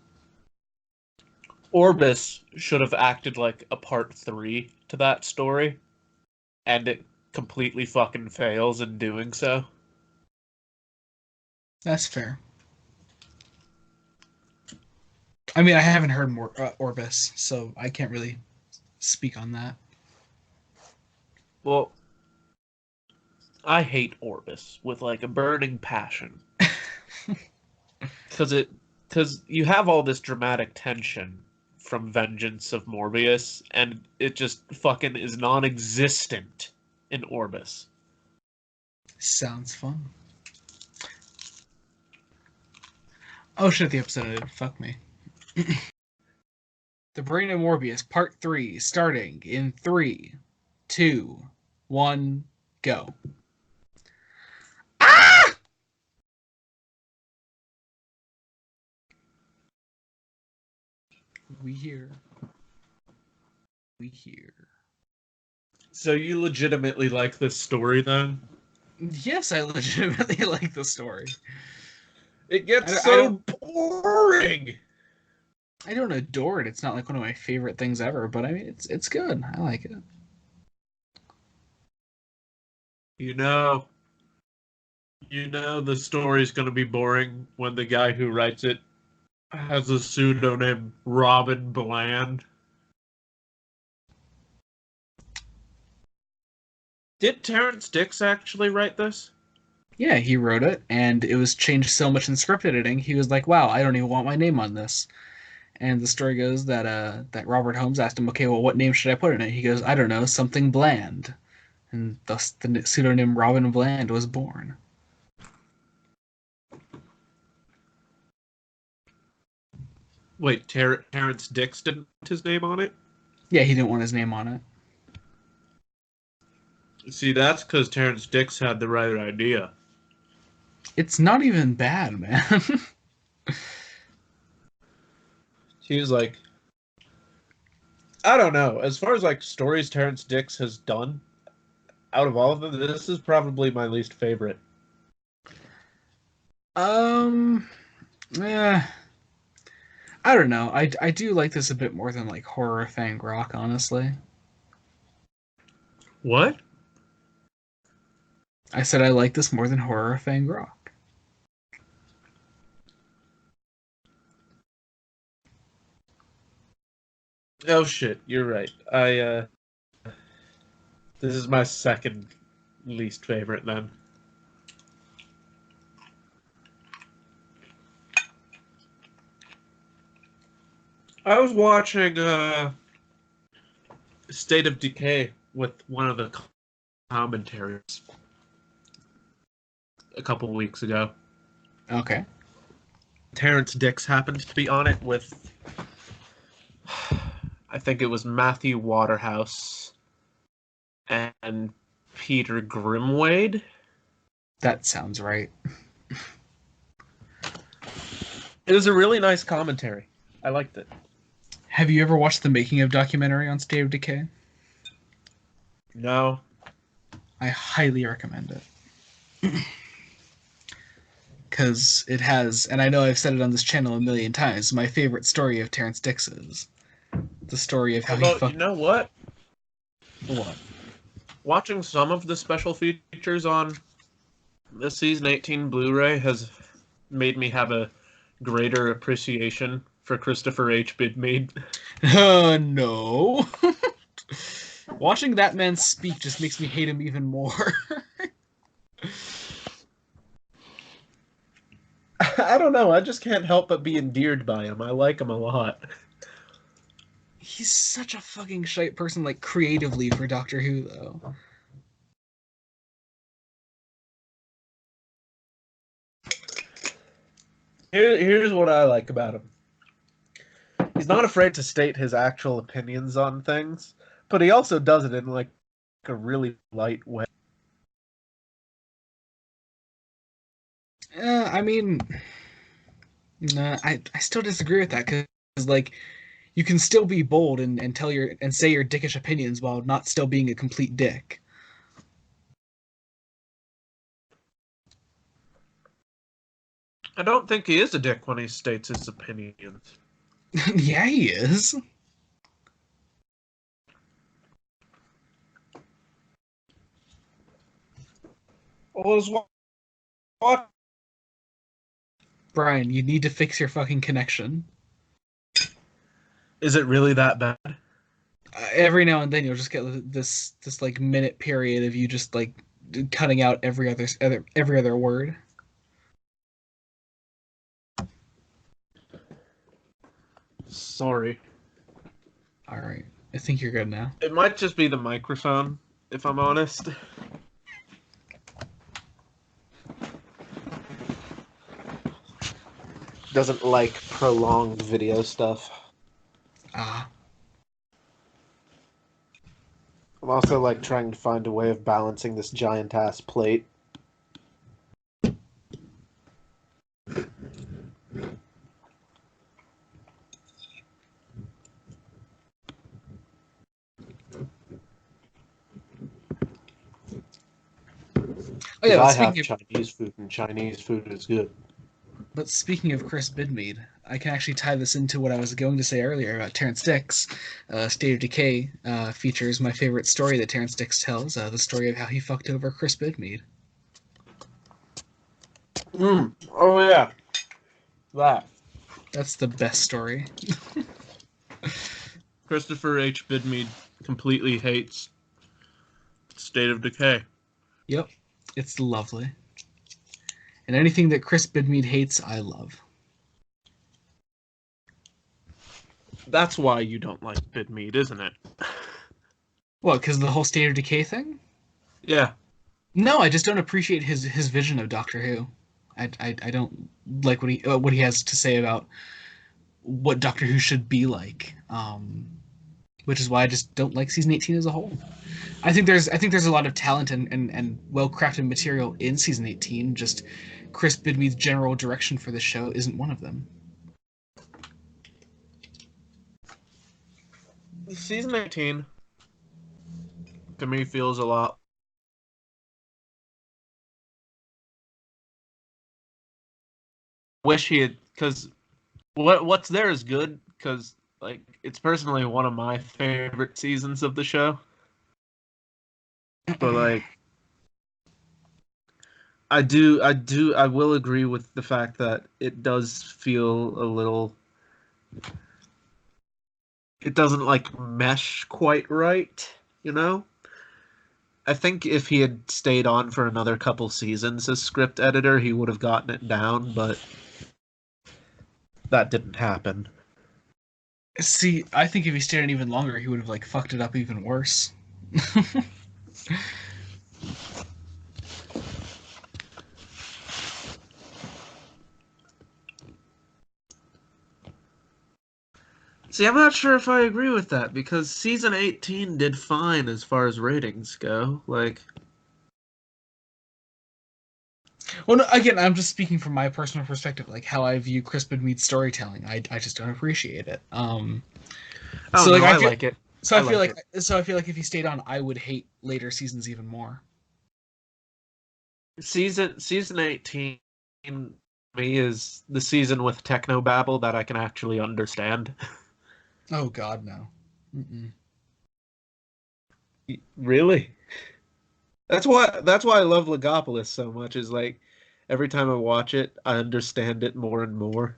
Speaker 2: Orbis should have acted like a part 3 to that story, and it completely fucking fails in doing so.
Speaker 1: that's fair. I mean, I haven't heard more Orbis, so I can't really speak on that.
Speaker 3: Well, I hate Orbis with like a burning passion because you have all this dramatic tension from Vengeance of Morbius, and it just fucking is non-existent in Orbis.
Speaker 1: Sounds fun. Oh shit, the episode ended. Fuck me. The Brain of Morbius, Part 3, starting in 3, 2, 1, go. Ah! We hear. We hear.
Speaker 3: So you legitimately like this story then?
Speaker 1: Yes, I legitimately like the story.
Speaker 3: It gets
Speaker 1: I
Speaker 3: so boring.
Speaker 1: I don't adore it. It's not like one of my favorite things ever, but I mean, it's good. I like it.
Speaker 3: You know, the story's gonna be boring when the guy who writes it has a pseudonym Robin Bland. Did Terrence Dicks actually write this?
Speaker 1: Yeah, he wrote it, and it was changed so much in script editing. He was like, "Wow, I don't even want my name on this." And the story goes that that Robert Holmes asked him, "Okay, well, what name should I put in it?" He goes, "I don't know, something bland," and thus the pseudonym Robin Bland was born.
Speaker 3: Wait, Terrence Dicks didn't put his name on it?
Speaker 1: Yeah, he didn't want his name on it.
Speaker 3: See, that's because Terrence Dicks had the right idea.
Speaker 1: It's not even bad, man.
Speaker 3: He was like, I don't know. As far as like stories Terrence Dicks has done, out of all of them, this is probably my least favorite.
Speaker 1: um, yeah, I don't know. I do like this a bit more than like horror fang rock, honestly.
Speaker 3: What?
Speaker 1: I said I like this more than horror fang rock.
Speaker 3: Oh shit, you're right. This is my second least favorite then. I was watching State of Decay with one of the commentaries a couple weeks ago.
Speaker 1: Okay.
Speaker 3: Terrence Dicks happened to be on it with, I think it was Matthew Waterhouse and Peter Grimwade.
Speaker 1: That sounds right.
Speaker 3: It was a really nice commentary. I liked it.
Speaker 1: Have you ever watched the making of documentary on State of Decay?
Speaker 3: No.
Speaker 1: I highly recommend it. Because it has, and I know I've said it on this channel a million times, my favorite story of Terrence Dicks's. The story of how he
Speaker 3: Although, you
Speaker 1: fucked.
Speaker 3: know what?
Speaker 1: What?
Speaker 3: Watching some of the special features on the Season 18 Blu-ray has made me have a greater appreciation for Christopher H. Bidmead.
Speaker 1: No. Watching that man speak just makes me hate him even more.
Speaker 3: I don't know. I just can't help but be endeared by him. I like him a lot.
Speaker 1: He's such a fucking shite person, like creatively for Doctor Who, though.
Speaker 3: Here's what I like about him. He's not afraid to state his actual opinions on things, but he also does it in like a really light way.
Speaker 1: I mean, nah, I still disagree with that because like you can still be bold and tell your and say your dickish opinions while not still being a complete dick.
Speaker 3: I don't think he is a dick when he states his opinions.
Speaker 1: Yeah, he is.
Speaker 3: Well, what?
Speaker 1: Brian, you need to fix your fucking connection.
Speaker 3: Is it really that bad?
Speaker 1: Every now and then you'll just get this like minute period of you just like cutting out every other word.
Speaker 3: Sorry.
Speaker 1: All right, I think you're good now.
Speaker 3: It might just be the microphone, if I'm honest.
Speaker 2: Doesn't like prolonged video stuff.
Speaker 1: Ah,
Speaker 2: I'm also like trying to find a way of balancing this giant ass plate.
Speaker 1: oh yeah.
Speaker 2: Because I have Chinese food, and Chinese food is good.
Speaker 1: But speaking of Chris Bidmead, I can actually tie this into what I was going to say earlier about Terrence Dicks. State of Decay features my favorite story that Terrence Dicks tells, the story of how he fucked over Chris Bidmead.
Speaker 2: Oh yeah, that.
Speaker 1: That's the best story.
Speaker 3: Christopher H. Bidmead completely hates State of Decay.
Speaker 1: Yep, it's lovely. And anything that Chris Bidmead hates, I love.
Speaker 3: That's why you don't like Bidmead, isn't it?
Speaker 1: What, because of the whole State of Decay thing?
Speaker 3: Yeah.
Speaker 1: No, I just don't appreciate his vision of Doctor Who. I don't like what he has to say about what Doctor Who should be like. Which is why I just don't like season 18 as a whole. I think there's a lot of talent and well crafted material in season 18. Just Chris Bidmead's general direction for the show isn't one of them.
Speaker 3: Season 18 to me feels a lot. Wish he had, because what's there is good, because like it's personally one of my favorite seasons of the show. But like I will agree with the fact that it does feel a little, it doesn't like mesh quite right, you know? I think if he had stayed on for another couple seasons as script editor, he would have gotten it down, but that didn't happen.
Speaker 1: See, I think if he stayed on even longer, he would have like fucked it up even worse.
Speaker 3: See, I'm not sure if I agree with that because season 18 did fine as far as ratings go. Like,
Speaker 1: Well, no, again, I'm just speaking from my personal perspective, like how I view Chris Bidmead's storytelling. I just don't appreciate it.
Speaker 3: oh
Speaker 1: So like
Speaker 3: no,
Speaker 1: I
Speaker 3: I
Speaker 1: feel
Speaker 3: like it.
Speaker 1: so
Speaker 3: I
Speaker 1: I feel
Speaker 3: like
Speaker 1: like
Speaker 3: it.
Speaker 1: so I feel like if he stayed on, I would hate later seasons even more.
Speaker 3: Season 18 to me is the season with techno babble that I can actually understand.
Speaker 1: Oh God, no. Mm-mm.
Speaker 3: Really? That's why I love Legopolis so much, is like every time I watch it, I understand it more and more.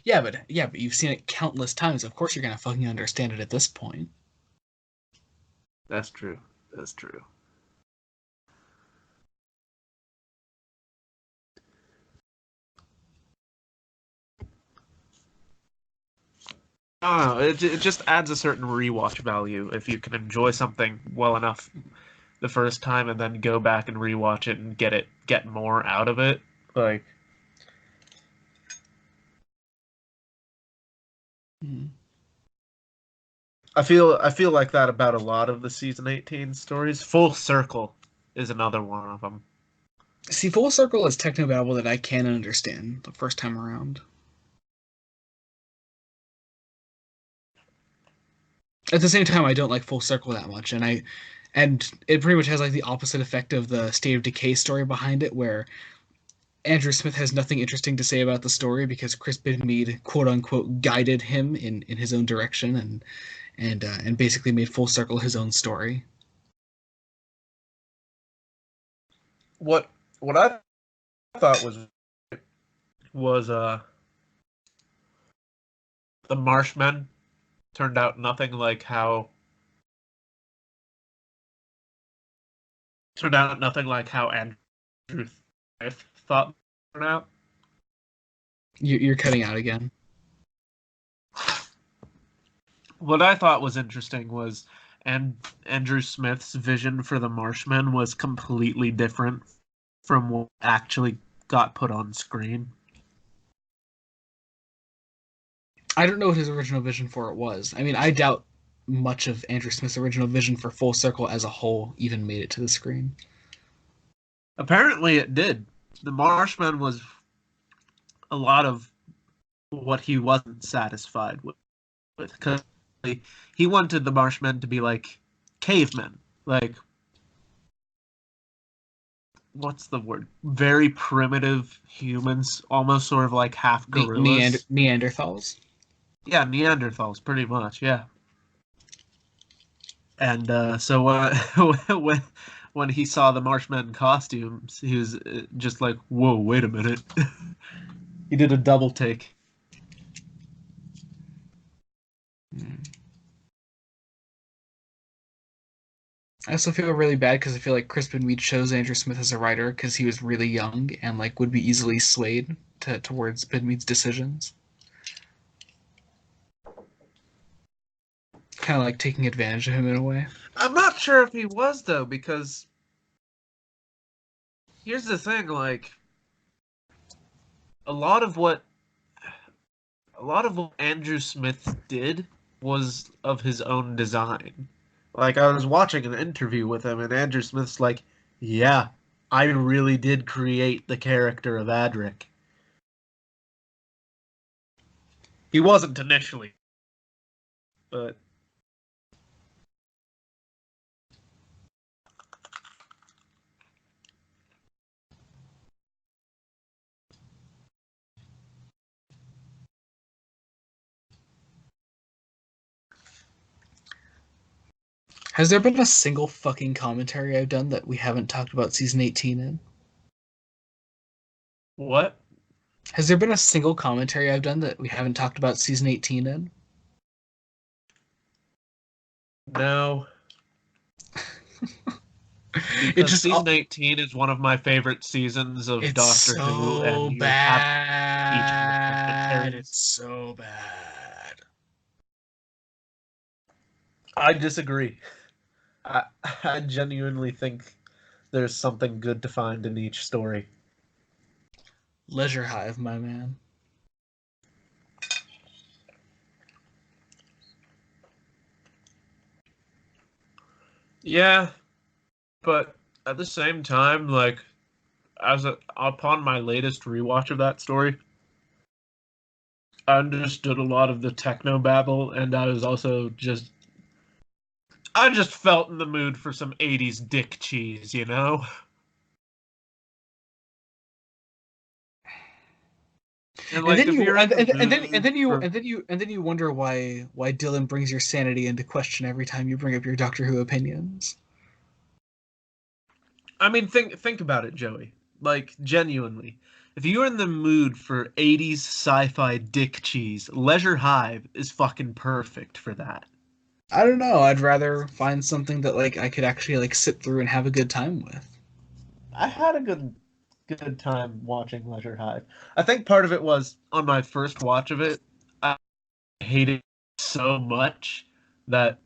Speaker 1: Yeah, but you've seen it countless times. Of course, you're gonna fucking understand it at this point.
Speaker 3: That's true. That's true. I don't know. It just adds a certain rewatch value if you can enjoy something well enough the first time and then go back and rewatch it and get more out of it. Like,
Speaker 1: Mm.
Speaker 3: I feel like that about a lot of the season 18 stories. Full Circle is another one of them.
Speaker 1: See, Full Circle is technobabble that I can understand the first time around. At the same time, I don't like Full Circle that much, and it pretty much has like the opposite effect of the State of Decay story behind it, where Andrew Smith has nothing interesting to say about the story because Chris Bidmead quote unquote guided him in his own direction and basically made Full Circle his own story.
Speaker 3: What I thought was the Marshmen. turned out nothing like how Andrew Smith thought it turned out.
Speaker 1: You're cutting out again.
Speaker 3: What I thought was interesting was Andrew Smith's vision for the Marshmen was completely different from what actually got put on screen.
Speaker 1: I don't know what his original vision for it was. I mean, I doubt much of Andrew Smith's original vision for Full Circle as a whole even made it to the screen.
Speaker 3: Apparently it did. The Marshman was a lot of what he wasn't satisfied with. Because he wanted the Marshmen to be like cavemen. Like, what's the word? Very primitive humans, almost sort of like half gorillas.
Speaker 1: Neanderthals?
Speaker 3: Yeah, Neanderthals, pretty much, yeah. And so when he saw the Marshmen costumes, he was just like, "Whoa, wait a minute!" He did a double take.
Speaker 1: I also feel really bad because I feel like Crispin Weed chose Andrew Smith as a writer because he was really young and like would be easily swayed towards Benmead's decisions. Kind of like taking advantage of him in a way.
Speaker 3: I'm not sure if he was though, because here's the thing: like a lot of what Andrew Smith did was of his own design. Like I was watching an interview with him, and Andrew Smith's like, "Yeah, I really did create the character of Adric." He wasn't initially, but
Speaker 1: Has there been a single fucking commentary I've done that we haven't talked about season 18 in?
Speaker 3: what?
Speaker 1: Has there been a single commentary I've done that we haven't talked about season 18 in?
Speaker 3: No,
Speaker 1: It
Speaker 3: because
Speaker 1: just
Speaker 3: season 18 is one of my favorite seasons of
Speaker 1: it's
Speaker 3: Doctor Who,
Speaker 1: so
Speaker 3: and you have each of the
Speaker 1: bad.
Speaker 3: commentaries.
Speaker 1: It's so bad.
Speaker 3: I disagree. I, I genuinely think there's something good to find in each story.
Speaker 1: Leisure Hive, my man.
Speaker 3: Yeah, but at the same time, like upon my latest rewatch of that story, I understood a lot of the techno babble, and I just felt in the mood for some 80s dick cheese, you know? And
Speaker 1: And
Speaker 3: like
Speaker 1: then
Speaker 3: if
Speaker 1: you
Speaker 3: you're in the
Speaker 1: and
Speaker 3: mood
Speaker 1: then you
Speaker 3: for
Speaker 1: and then you and then you wonder why Dylan brings your sanity into question every time you bring up your Doctor Who opinions.
Speaker 3: I mean think about it, Joey. Like genuinely. If you're in the mood for 80s sci-fi dick cheese, Leisure Hive is fucking perfect for that.
Speaker 1: I don't know. I'd rather find something that like I could actually like sit through and have a good time with.
Speaker 3: I had a good time watching Leisure Hive. I think part of it was on my first watch of it, I hated it so much that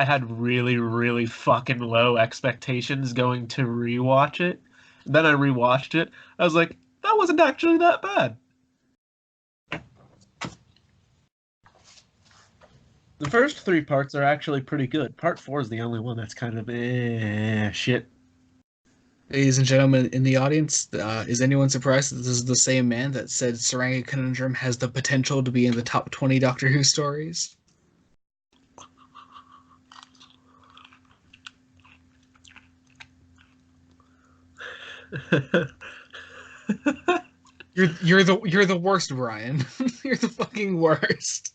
Speaker 3: I had really, really fucking low expectations going to rewatch it. Then I rewatched it. I was like, that wasn't actually that bad. The first three parts are actually pretty good. Part four is the only one that's kind of shit.
Speaker 1: Ladies and gentlemen in the audience, is anyone surprised that this is the same man that said Saranga Conundrum has the potential to be in the top 20 Doctor Who stories? You're the worst, Brian. You're the fucking worst.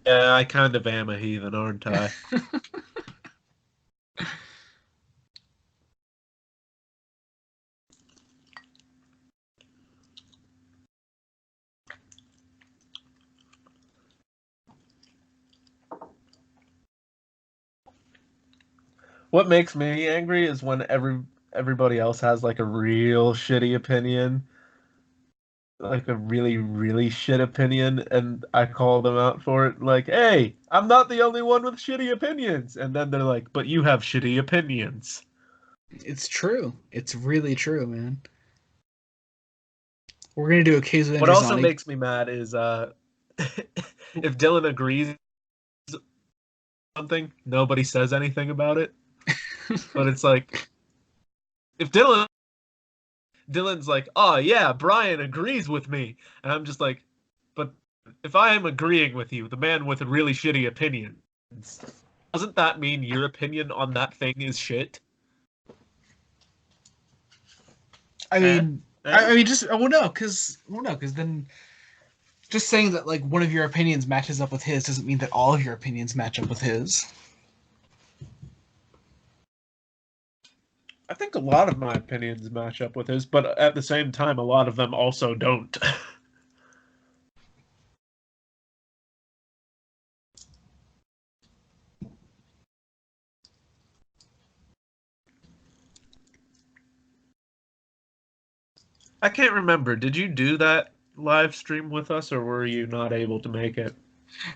Speaker 3: Yeah, I kind of am a heathen, aren't I? What makes me angry is when everybody else has like a real shitty opinion, like a really, really shit opinion, and I call them out for it, like, hey, I'm not the only one with shitty opinions. And then they're like, but you have shitty opinions.
Speaker 1: It's true. It's really true, man. We're gonna do a case of
Speaker 3: What also
Speaker 1: Androzani.
Speaker 3: makes me mad is if Dylan agrees with something, nobody says anything about it. But it's like if Dylan's like, "Oh yeah, Brian agrees with me," and I'm just like, "But if I am agreeing with you, the man with a really shitty opinion, doesn't that mean your opinion on that thing is shit?"
Speaker 1: I
Speaker 3: Eh?
Speaker 1: mean,
Speaker 3: Eh?
Speaker 1: I mean, just because then just saying that like one of your opinions matches up with his doesn't mean that all of your opinions match up with his.
Speaker 3: I think a lot of my opinions match up with his, but at the same time, a lot of them also don't. I can't remember. Did you do that live stream with us, or were you not able to make it?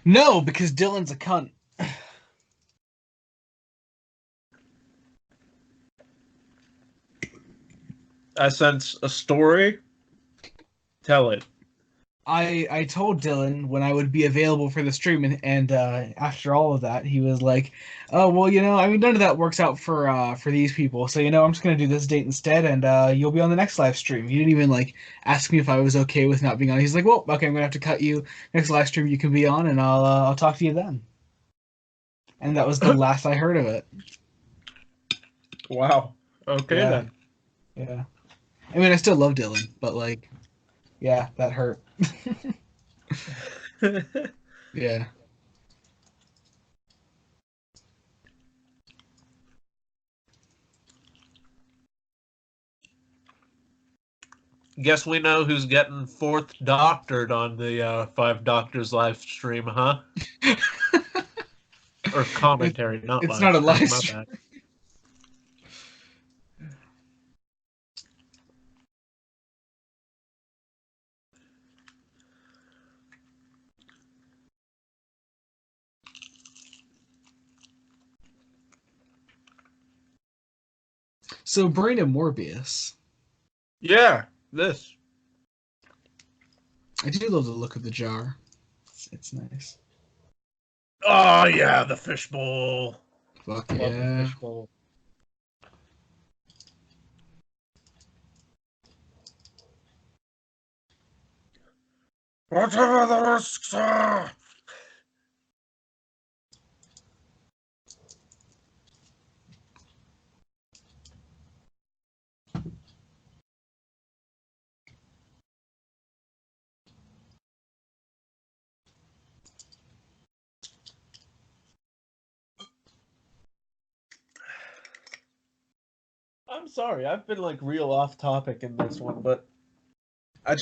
Speaker 1: No, because Dylan's a cunt.
Speaker 3: I sense a story. Tell it.
Speaker 1: I told Dylan when I would be available for the stream, and after all of that, he was like, "Oh well, I mean, none of that works out for these people, so I'm just gonna do this date instead, and you'll be on the next live stream." He didn't even like ask me if I was okay with not being on. He's like, "Well, okay, I'm gonna have to cut you. Next live stream you can be on, and I'll talk to you then." And that was the last I heard of it.
Speaker 3: Wow. Okay
Speaker 1: Yeah,
Speaker 3: then.
Speaker 1: yeah. I mean, I still love Dylan, but like, yeah, that hurt. Yeah.
Speaker 3: Guess we know who's getting fourth doctored on the Five Doctors live stream, huh? Or
Speaker 1: It,
Speaker 3: commentary, not
Speaker 1: it's
Speaker 3: live
Speaker 1: not a
Speaker 3: stream.
Speaker 1: live
Speaker 3: My
Speaker 1: stream.
Speaker 3: bad.
Speaker 1: So, Brain and Morbius.
Speaker 3: Yeah, this.
Speaker 1: I do love the look of the jar. It's nice.
Speaker 3: Oh yeah, the fishbowl.
Speaker 1: Fuck
Speaker 3: Love the
Speaker 1: yeah.
Speaker 3: fishbowl. Whatever the risks are. I'm sorry, I've been like real off topic in this one, but I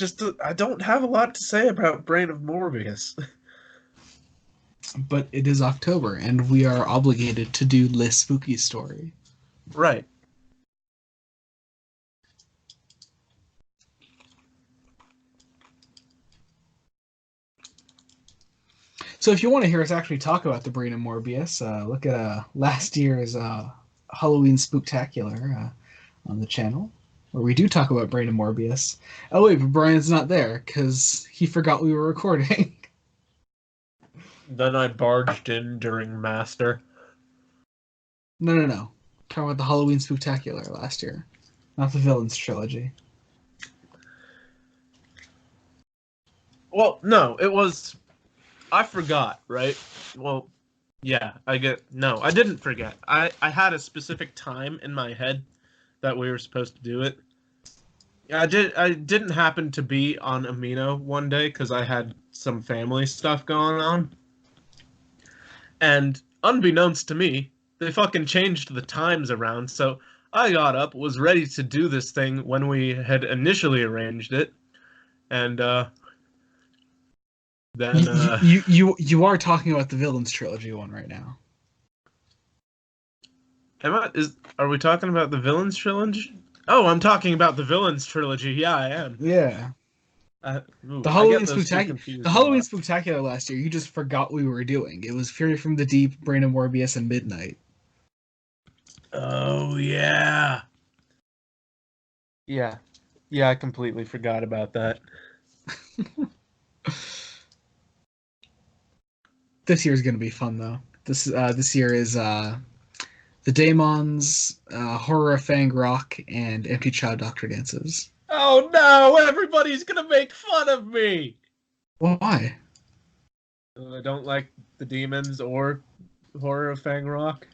Speaker 3: don't have a lot to say about Brain of Morbius.
Speaker 1: But it is October, and we are obligated to do List Spooky Story.
Speaker 3: Right.
Speaker 1: So if you want to hear us actually talk about the Brain of Morbius, look at last year's Halloween Spooktacular on the channel, where we do talk about Brain of Morbius. Oh wait, but Brian's not there because he forgot we were recording.
Speaker 3: Then I barged in during Master.
Speaker 1: No, no, no. Talking about the Halloween Spooktacular last year, not the Villains trilogy.
Speaker 3: Well, no, it was. I forgot, right? Well, yeah, No, I didn't forget. I had a specific time in my head that we were supposed to do it. I didn't happen to be on Amino one day because I had some family stuff going on. And unbeknownst to me, they fucking changed the times around, so I got up, was ready to do this thing when we had initially arranged it, and then
Speaker 1: You are talking about the Villains trilogy one right now.
Speaker 3: Are we talking about the villains trilogy? Oh, I'm talking about the villains trilogy. Yeah, I am.
Speaker 1: Yeah.
Speaker 3: I get those two
Speaker 1: The
Speaker 3: confused a
Speaker 1: Halloween
Speaker 3: lot.
Speaker 1: Spectacular last year, you just forgot we were doing. It was Fury from the Deep, Brain of Morbius, and Midnight.
Speaker 3: Oh yeah. Yeah. Yeah, I completely forgot about that.
Speaker 1: This year's gonna be fun though. This year is the Daemons, Horror of Fang Rock, and Empty Child Doctor Dances.
Speaker 3: Oh no, everybody's gonna make fun of me.
Speaker 1: Why?
Speaker 3: I don't like the demons or Horror of Fang Rock.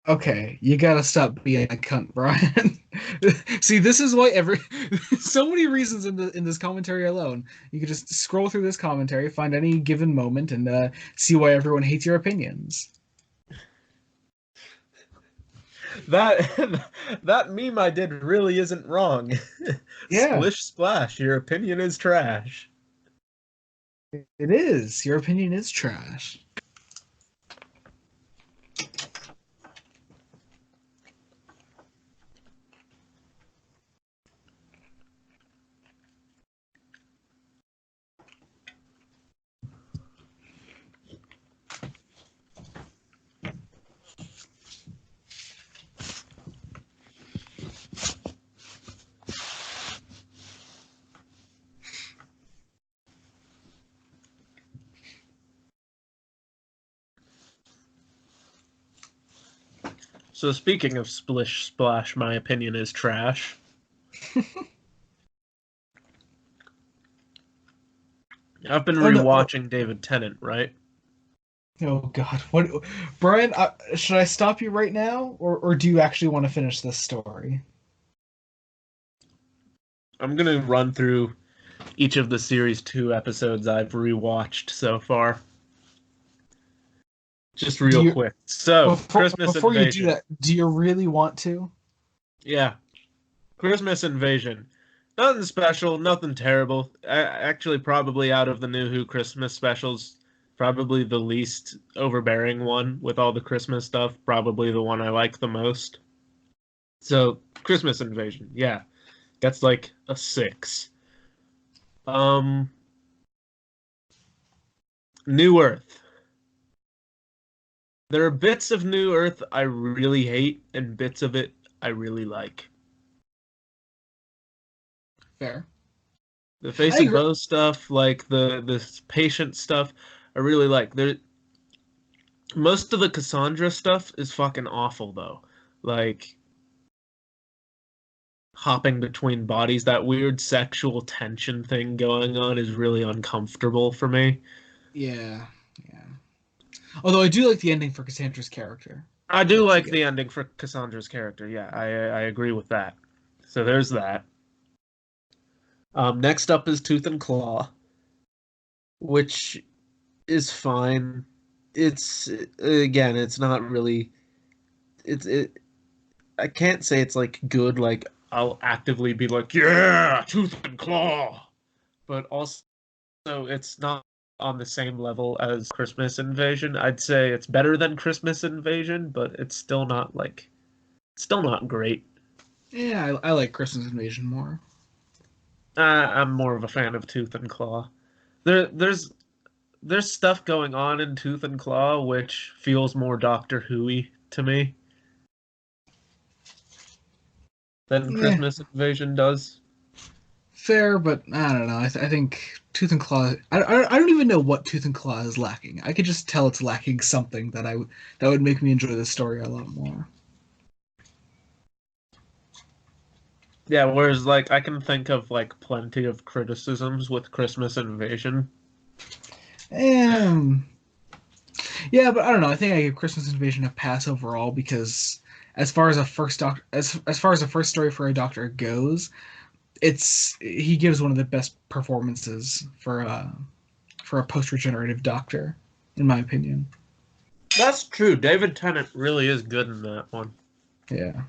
Speaker 1: Okay, you gotta stop being a cunt, Brian. See, this is why so many reasons in this commentary alone. You could just scroll through this commentary, find any given moment, and see why everyone hates your opinions.
Speaker 3: That that meme I did really isn't wrong.
Speaker 1: Yeah,
Speaker 3: Splish splash, your opinion is trash.
Speaker 1: it is. Your opinion is trash.
Speaker 3: So speaking of splish splash, my opinion is trash. I've been
Speaker 1: Oh no! Oh,
Speaker 3: rewatching David Tennant, right?
Speaker 1: oh God! What, Brian? Should I stop you right now, or do you actually want to finish this story?
Speaker 3: I'm gonna run through each of the series 2 episodes I've rewatched so far. Just
Speaker 1: Do
Speaker 3: real
Speaker 1: you
Speaker 3: quick. So, Christmas
Speaker 1: before you do
Speaker 3: Invasion.
Speaker 1: that? Do you really want to?
Speaker 3: Yeah, Christmas Invasion. Nothing special, nothing terrible. Actually, probably out of the new Who Christmas specials, probably the least overbearing one with all the Christmas stuff. Probably the one I like the most. So, Christmas Invasion, yeah, that's like a 6. Um, New Earth. There are bits of New Earth I really hate, and bits of it I really like.
Speaker 1: Fair.
Speaker 3: The Face
Speaker 1: I
Speaker 3: and
Speaker 1: agree.
Speaker 3: Bow stuff, like the patient stuff, I really like. There, most of the Cassandra stuff is fucking awful though. Like hopping between bodies, that weird sexual tension thing going on is really uncomfortable for me.
Speaker 1: Yeah, yeah. Although I do like the ending for Cassandra's character.
Speaker 3: I do
Speaker 1: That's a
Speaker 3: like
Speaker 1: good.
Speaker 3: the ending for Cassandra's character. Yeah, I agree with that. So there's that. Next up is Tooth and Claw, which is fine. It's again, it's not really. It. I can't say it's like good. Like I'll actively be like, yeah, Tooth and Claw, but also it's not on the same level as Christmas Invasion. I'd say it's better than Christmas Invasion, but it's still not like, still not great.
Speaker 1: Yeah, I like Christmas Invasion more.
Speaker 3: I'm more of a fan of Tooth and Claw. There's stuff going on in Tooth and Claw which feels more Doctor Who-y to me than
Speaker 1: Yeah,
Speaker 3: Christmas Invasion does.
Speaker 1: fair, but I don't know. I think Tooth and Claw. I don't even know what Tooth and Claw is lacking. I could just tell it's lacking something that would make me enjoy the story a lot more.
Speaker 3: Yeah, whereas like I can think of like plenty of criticisms with Christmas Invasion.
Speaker 1: Um, yeah, but I don't know. I think I give Christmas Invasion a pass overall because as far as a first story for a Doctor goes, it's he gives one of the best performances for a post regenerative Doctor, in my opinion.
Speaker 3: That's true. David Tennant really is good in that one.
Speaker 1: Yeah.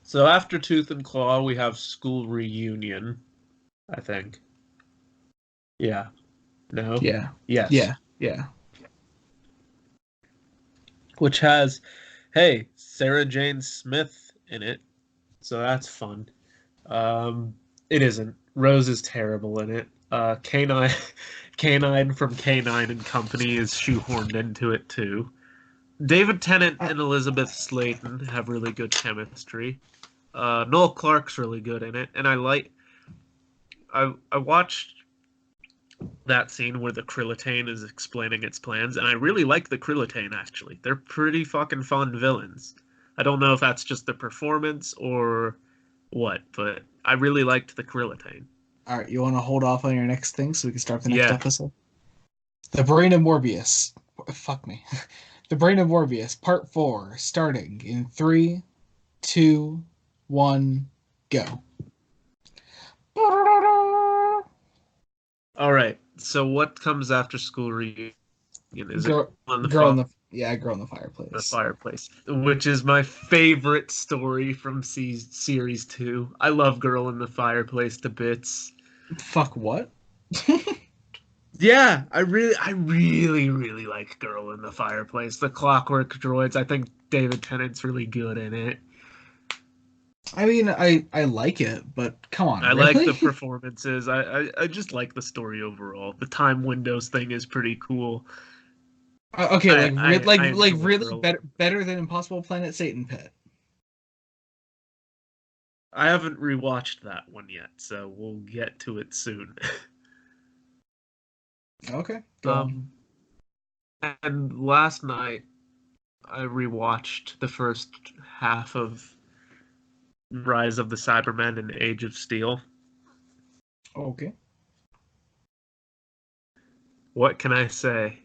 Speaker 3: So after Tooth and Claw, we have School Reunion, I think. Yeah. No?
Speaker 1: Yeah.
Speaker 3: Yes.
Speaker 1: Yeah. Yeah.
Speaker 3: which has, hey, Sarah Jane Smith in it, so that's fun. Um, it isn't. Rose is terrible in it. Canine, Canine from Canine and Company is shoehorned into it too. David Tennant
Speaker 1: Uh,
Speaker 3: and Elizabeth Sladen have really good chemistry. Noel Clark's really good in it, and I watched that scene where the Krillitane is explaining its plans, and I really like the Krillitane actually. They're pretty fucking fun villains. I don't know if that's just the performance or what, but I really liked the Krillitane.
Speaker 1: all right, you want to hold off on your next thing so we can start the next
Speaker 3: Yeah.
Speaker 1: episode? The Brain of Morbius. Fuck me. The Brain of Morbius, Part 4, starting in 3, 2, 1, go.
Speaker 3: All right. So what comes after school reunion? Is it
Speaker 1: Girl,
Speaker 3: on the
Speaker 1: girl in the yeah, girl in the fireplace.
Speaker 3: fireplace, which is my favorite story from series 2. I love Girl in the Fireplace to bits.
Speaker 1: Fuck what?
Speaker 3: Yeah, I really like Girl in the Fireplace. The Clockwork Droids. I think David Tennant's really good in it.
Speaker 1: I mean, I like it, but come on,
Speaker 3: I like the
Speaker 1: really?
Speaker 3: performances. I just like the story overall. The time windows thing is pretty cool.
Speaker 1: Okay,
Speaker 3: I
Speaker 1: like
Speaker 3: enjoy
Speaker 1: really
Speaker 3: Girl.
Speaker 1: better than Impossible Planet Satan Pit.
Speaker 3: I haven't rewatched that one yet, so we'll get to it soon.
Speaker 1: Okay, go on.
Speaker 3: um, and last night I rewatched the first half of Rise of the Cybermen and Age of Steel.
Speaker 1: Okay.
Speaker 3: What can I say?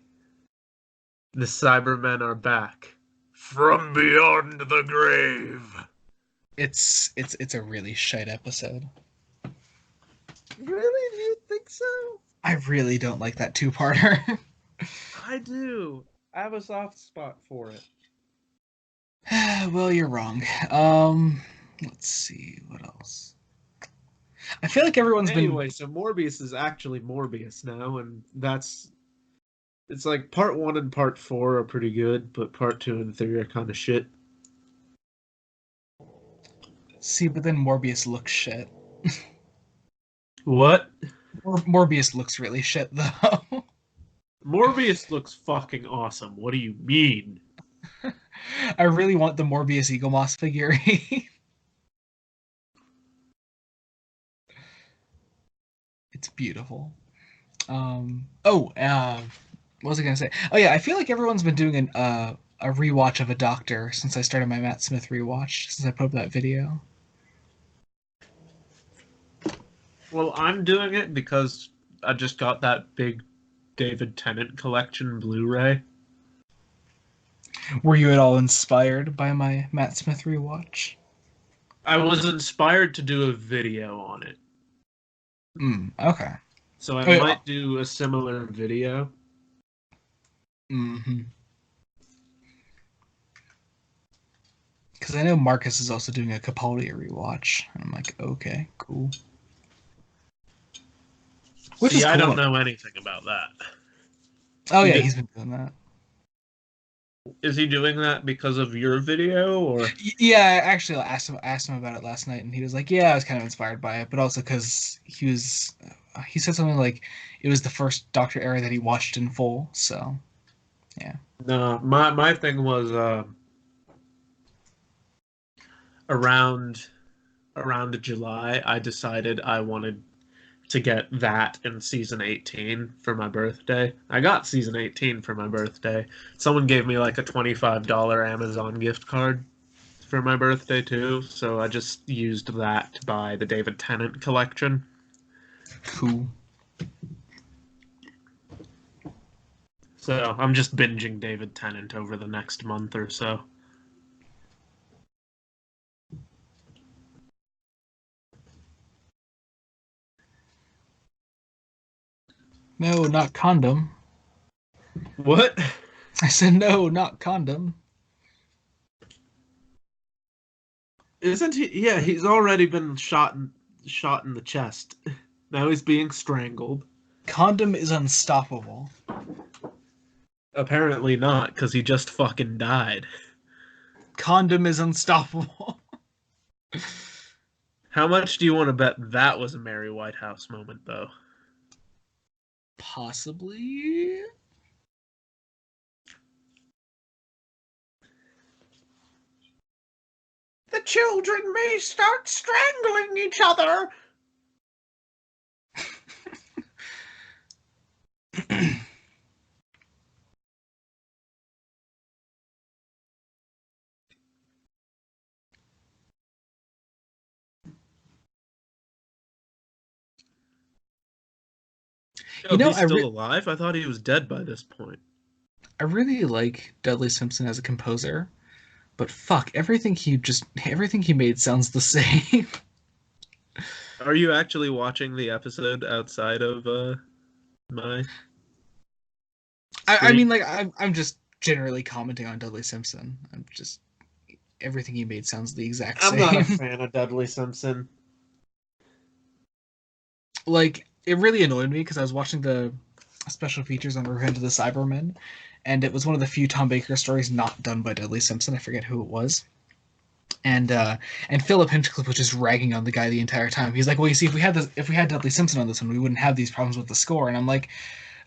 Speaker 3: The Cybermen are back from beyond the grave.
Speaker 1: It's a really shite episode.
Speaker 3: Really? Do you think so?
Speaker 1: I really don't like that two-parter.
Speaker 3: I do. I have a soft spot for it.
Speaker 1: Well, you're wrong. Let's see what else. I feel like everyone's been
Speaker 3: Anyway, so Morbius is actually Morbius now, and it's like part 1 and part 4 are pretty good, but part 2 and 3 are kind of shit.
Speaker 1: see, but then Morbius looks shit.
Speaker 3: What?
Speaker 1: Morbius looks really shit though.
Speaker 3: Morbius looks fucking awesome. What do you mean?
Speaker 1: I really want the Morbius Eagle Moss figurine. It's beautiful. What was I gonna say? Oh yeah, I feel like everyone's been doing a rewatch of a Doctor since I started my Matt Smith rewatch since I put up that video.
Speaker 3: Well, I'm doing it because I just got that big David Tennant collection Blu-ray.
Speaker 1: Were you at all inspired by my Matt Smith rewatch?
Speaker 3: I was inspired to do a video on it,
Speaker 1: Okay.
Speaker 3: so I
Speaker 1: Oh, yeah.
Speaker 3: might do a similar video.
Speaker 1: Mm-hmm. Because I know Marcus is also doing a Capaldi rewatch. And I'm like, okay, cool. Which is
Speaker 3: See, I
Speaker 1: cool.
Speaker 3: don't know anything about that.
Speaker 1: Oh
Speaker 3: You
Speaker 1: yeah,
Speaker 3: do?
Speaker 1: he's been doing that.
Speaker 3: Is he doing that because of your video, or?
Speaker 1: Yeah, I actually asked him about it last night, and he was like, "Yeah, I was kind of inspired by it, but also because he said something like it was the first Doctor era that he watched in full." So, yeah.
Speaker 3: No, my thing was around July. I decided I wanted to get that in season 18 for my birthday. I got season 18 for my birthday. Someone gave me like a $25 Amazon gift card for my birthday too, so I just used that to buy the David Tennant collection.
Speaker 1: Cool.
Speaker 3: So I'm just binging David Tennant over the next month or so.
Speaker 1: No, not condom.
Speaker 3: What?
Speaker 1: I said no, not condom.
Speaker 3: Isn't he? Yeah, he's already been shot in the chest. Now he's being strangled.
Speaker 1: Condom is unstoppable.
Speaker 3: Apparently not, because he just fucking died.
Speaker 1: Condom is unstoppable.
Speaker 3: How much do you want to bet that was a Mary Whitehouse moment, though?
Speaker 1: Possibly.
Speaker 3: The children may start strangling each other.
Speaker 1: You
Speaker 3: Oh,
Speaker 1: know,
Speaker 3: he's still alive? I thought he was dead by this point.
Speaker 1: I really like Dudley Simpson as a composer, but fuck, everything he made sounds the same.
Speaker 3: Are you actually watching the episode outside of my
Speaker 1: I mean,
Speaker 3: stream?
Speaker 1: like, I'm just generally commenting on Dudley Simpson. I'm just everything he made sounds the exact
Speaker 3: I'm not a
Speaker 1: same.
Speaker 3: fan of Dudley Simpson.
Speaker 1: Like, it really annoyed me because I was watching the special features on Revenge of the Cybermen, and it was one of the few Tom Baker stories not done by Dudley Simpson. I forget who it was. And Philip Hinchcliffe was just ragging on the guy the entire time. He's like, "Well, you see, if we had Dudley Simpson on this one, we wouldn't have these problems with the score." And I'm like,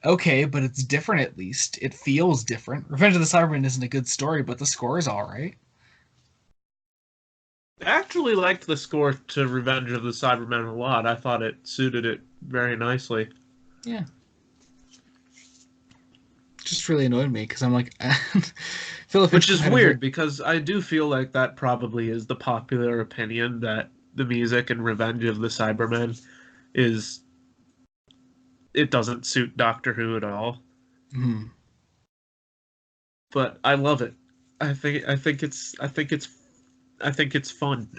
Speaker 1: "Okay, but it's different at least. It feels different. Revenge of the Cybermen isn't a good story, but the score is all right."
Speaker 3: I actually liked the score to Revenge of the Cybermen a lot. I thought it suited it very nicely.
Speaker 1: Yeah, just really annoyed me because I'm like, Philip
Speaker 3: Which
Speaker 1: Hinchcliffe
Speaker 3: is
Speaker 1: had a very
Speaker 3: weird because I do feel like that probably is the popular opinion that the music in Revenge of the Cybermen is it doesn't suit Doctor Who at all.
Speaker 1: hmm.
Speaker 3: But I love it. I think it's fun.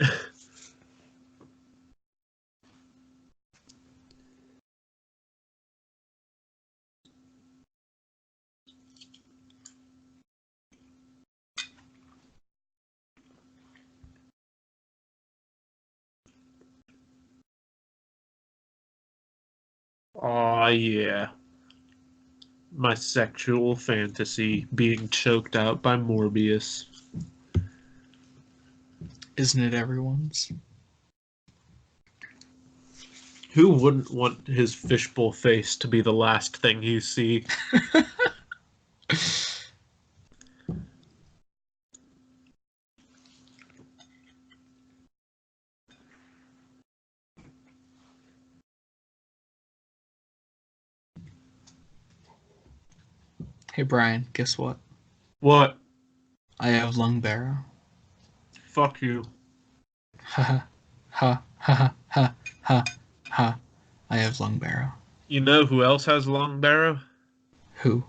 Speaker 3: Aw, yeah. My sexual fantasy being choked out by Morbius.
Speaker 1: Isn't it everyone's?
Speaker 3: Who wouldn't want his fishbowl face to be the last thing you see?
Speaker 1: Hey Brian, guess what?
Speaker 3: What?
Speaker 1: I have lung barrow.
Speaker 3: Fuck you.
Speaker 1: Ha ha ha ha ha ha. I have lung barrow.
Speaker 3: You know who else has long barrow?
Speaker 1: Who?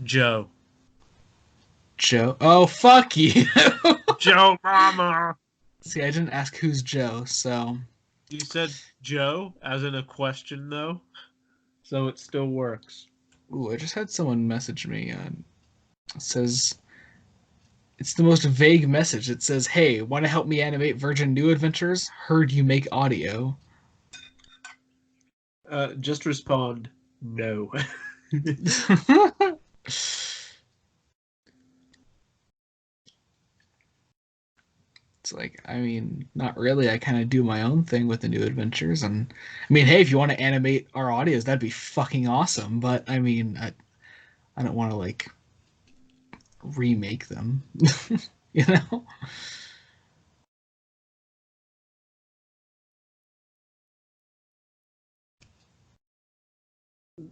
Speaker 3: Joe.
Speaker 1: Joe. Oh, fuck you.
Speaker 3: Joe Mama!
Speaker 1: See, I didn't ask who's Joe, so.
Speaker 3: You said Joe, as in a question, though, so it still works.
Speaker 1: Ooh, I just had someone message me. It says it's the most vague message. It says, "Hey, want to help me animate Virgin New Adventures? Heard you make audio."
Speaker 3: Just respond, no.
Speaker 1: It's like, I mean, not really. I kind of do my own thing with the New Adventures, and I mean, hey, if you want to animate our audios, that'd be fucking awesome. But I mean, I don't want to like remake them, you know?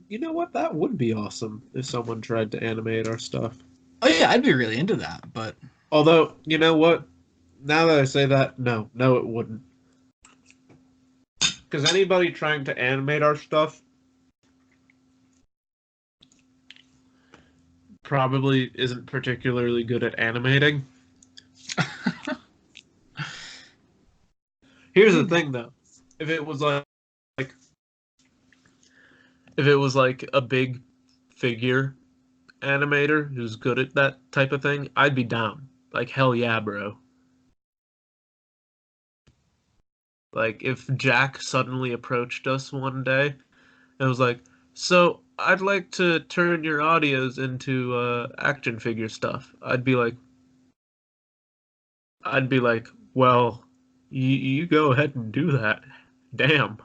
Speaker 3: You know what? That would be awesome if someone tried to animate our stuff.
Speaker 1: Oh yeah, I'd be really into that, but
Speaker 3: Although, you know what? Now that I say that, no, it wouldn't. Because anybody trying to animate our stuff probably isn't particularly good at animating. Here's the thing, though. If it was like if it was like a big figure animator who's good at that type of thing, I'd be down. Like hell yeah, bro. Like if Jack suddenly approached us one day and was like, "So I'd like to turn your audios into action figure stuff. I'd be like, well, you go ahead and do that. Damn.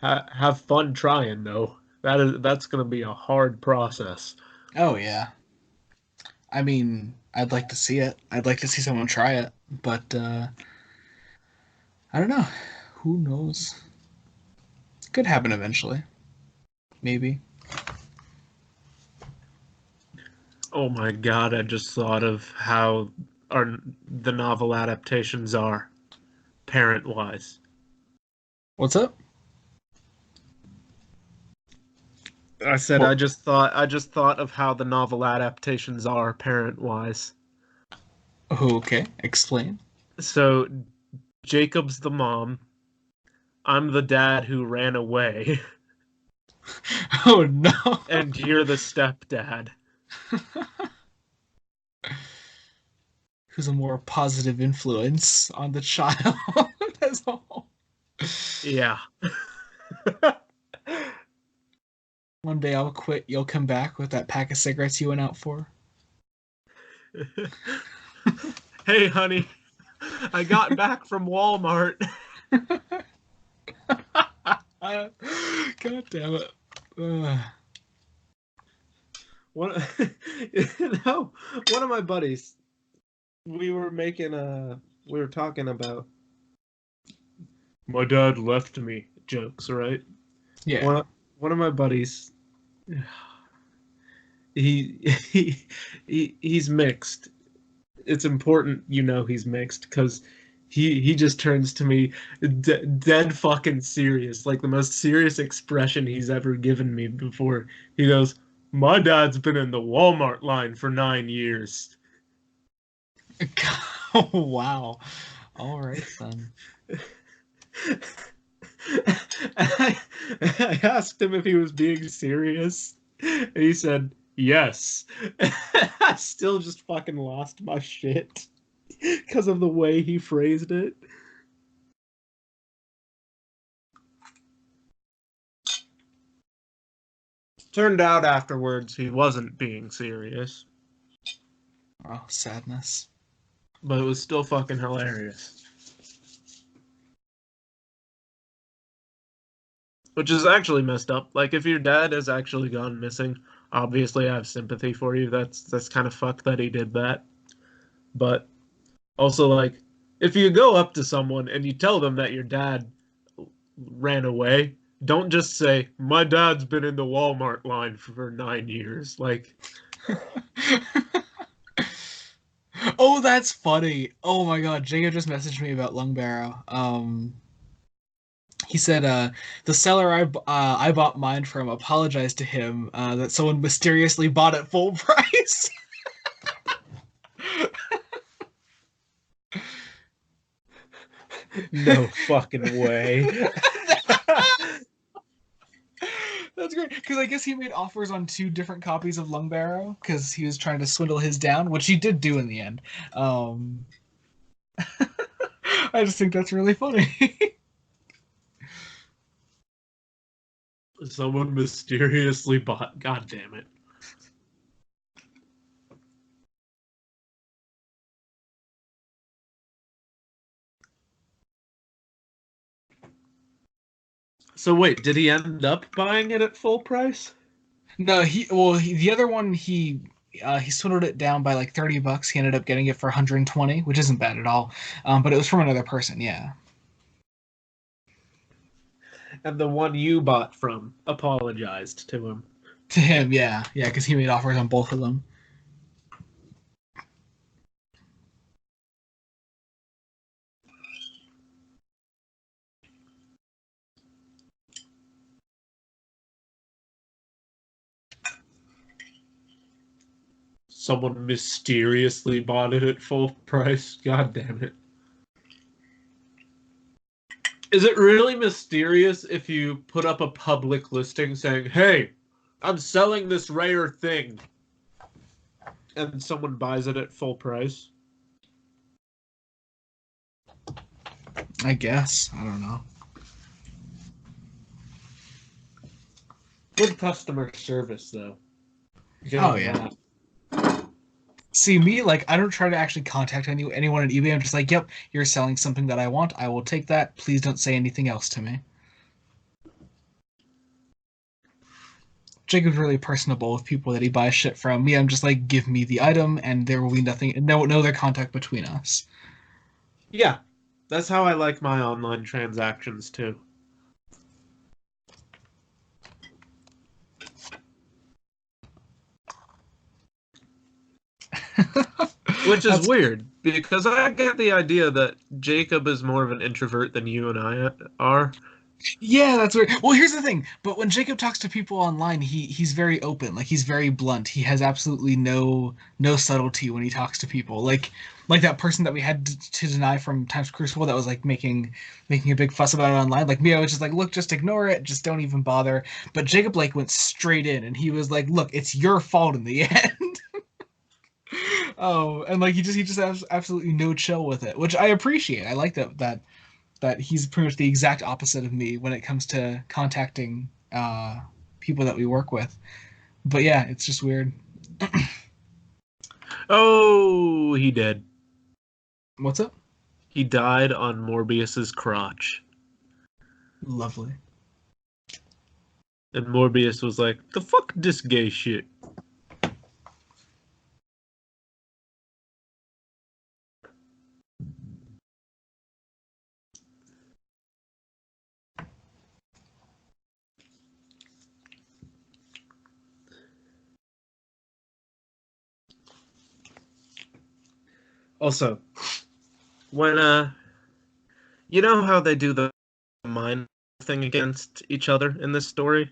Speaker 3: Have fun trying though. That's gonna be a hard process.
Speaker 1: Oh yeah. I mean, I'd like to see it. I'd like to see someone try it, but I don't know. Who knows? Could happen eventually. Maybe.
Speaker 3: Oh my God, I just thought of how the novel adaptations are parent wise.
Speaker 1: What's up?
Speaker 3: I said
Speaker 1: Well,
Speaker 3: I just thought of how the novel adaptations are parent wise.
Speaker 1: okay. Explain.
Speaker 3: So Jacob's the mom, I'm the dad who ran away,
Speaker 1: Oh no.
Speaker 3: and you're the stepdad.
Speaker 1: Who's a more positive influence on the child as a whole.
Speaker 3: Yeah.
Speaker 1: One day I'll quit. You'll come back with that pack of cigarettes you went out for.
Speaker 3: Hey, honey, I got back from Walmart.
Speaker 1: God damn it.
Speaker 3: One, one of my buddies, we were talking about my dad left me jokes, right?
Speaker 1: Yeah.
Speaker 3: One of my buddies, he he's mixed. It's important you know he's mixed because he just turns to me dead fucking serious, like the most serious expression he's ever given me before. He goes, "My dad's been in the Walmart line for 9 years."
Speaker 1: Oh, wow. All right, then.
Speaker 3: I asked him if he was being serious, and he said yes. I still just fucking lost my shit because of the way he phrased it. Turned out afterwards he wasn't being serious,
Speaker 1: Oh, sadness.
Speaker 3: but it was still fucking hilarious. Which is actually messed up. Like if your dad has actually gone missing, obviously I have sympathy for you. That's kind of fucked that he did that. But also like if you go up to someone and you tell them that your dad ran away, don't just say, "My dad's been in the Walmart line for 9 years." Like,
Speaker 1: Oh, that's funny. Oh my god, Jacob just messaged me about Lung Barrow. He said, the seller I bought mine from apologized to him that someone mysteriously bought it full price.
Speaker 3: no fucking way.
Speaker 1: That's great because I guess he made offers on two different copies of Lung Barrow because he was trying to swindle his down, which he did do in the end. Um, I just think that's really funny.
Speaker 3: Someone mysteriously bought. God damn it. So wait, did he end up buying it at full price?
Speaker 1: No, the other one he swindled it down by like $30. He ended up getting it for 120, which isn't bad at all. But it was from another person, yeah.
Speaker 3: And the one you bought from apologized to him.
Speaker 1: To him, yeah, yeah, because he made offers on both of them.
Speaker 3: Someone mysteriously bought it at full price. God damn it. Is it really mysterious if you put up a public listing saying, "Hey, I'm selling this rare thing," and someone buys it at full price?
Speaker 1: I guess I don't know.
Speaker 2: Good customer service, though. Give
Speaker 1: Oh
Speaker 2: him
Speaker 1: yeah.
Speaker 2: that.
Speaker 1: See me, like I don't try to actually contact anyone on eBay. I'm just like, yep, you're selling something that I want. I will take that. Please don't say anything else to me. Jacob's really personable with people that he buys shit from. Me, I'm just like, give me the item, and there will be nothing, no other contact between us.
Speaker 3: Yeah, that's how I like my online transactions too. Which is
Speaker 1: That's
Speaker 3: weird because I get the idea that Jacob is more of an introvert than you and I are.
Speaker 1: Yeah, that's weird. Well, here's the thing. But when Jacob talks to people online, he's very open. Like he's very blunt. He has absolutely no subtlety when he talks to people. Like that person that we had to deny from Times Crucible that was like making a big fuss about it online. Like me, I was just like, look, just ignore it. Just don't even bother. But Jacob like went straight in and he was like, look, it's your fault in the end. Oh, and like he just has absolutely no chill with it, which I appreciate. I like that he's pretty much the exact opposite of me when it comes to contacting people that we work with. But yeah, it's just weird.
Speaker 3: Oh, he did.
Speaker 1: What's up?
Speaker 3: He died on Morbius's crotch.
Speaker 1: Lovely.
Speaker 3: And Morbius was like, the fuck this gay shit? Also, when you know how they do the mind thing against each other in this story?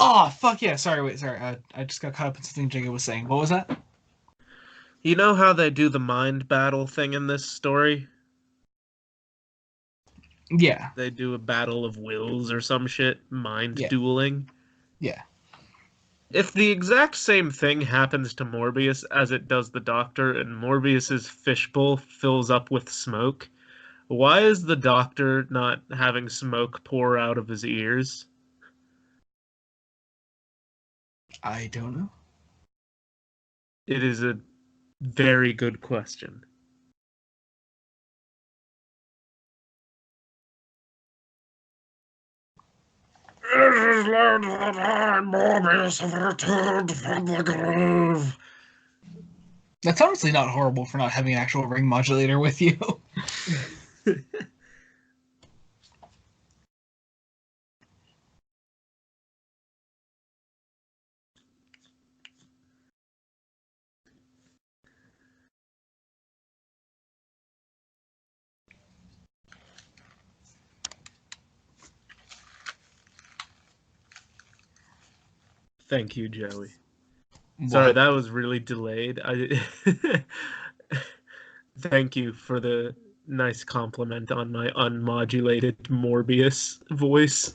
Speaker 1: Oh fuck yeah! Sorry, wait, sorry. I just got caught up in something Jacob was saying. What was that?
Speaker 3: You know how they do the mind battle thing in this story?
Speaker 1: Yeah,
Speaker 3: They do a battle of wills or some shit, mind
Speaker 1: yeah,
Speaker 3: dueling.
Speaker 1: yeah.
Speaker 3: If the exact same thing happens to Morbius as it does the Doctor, and Morbius's fishbowl fills up with smoke, why is the Doctor not having smoke pour out of his ears?
Speaker 1: I don't know.
Speaker 3: It is a very good question. It is learned that I, Morbius, have returned from the grave.
Speaker 1: That's honestly not horrible for not having an actual ring modulator with you.
Speaker 3: Thank you, Joey. Sorry,
Speaker 1: What?
Speaker 3: that was really delayed. I thank you for the nice compliment on my unmodulated Morbius voice.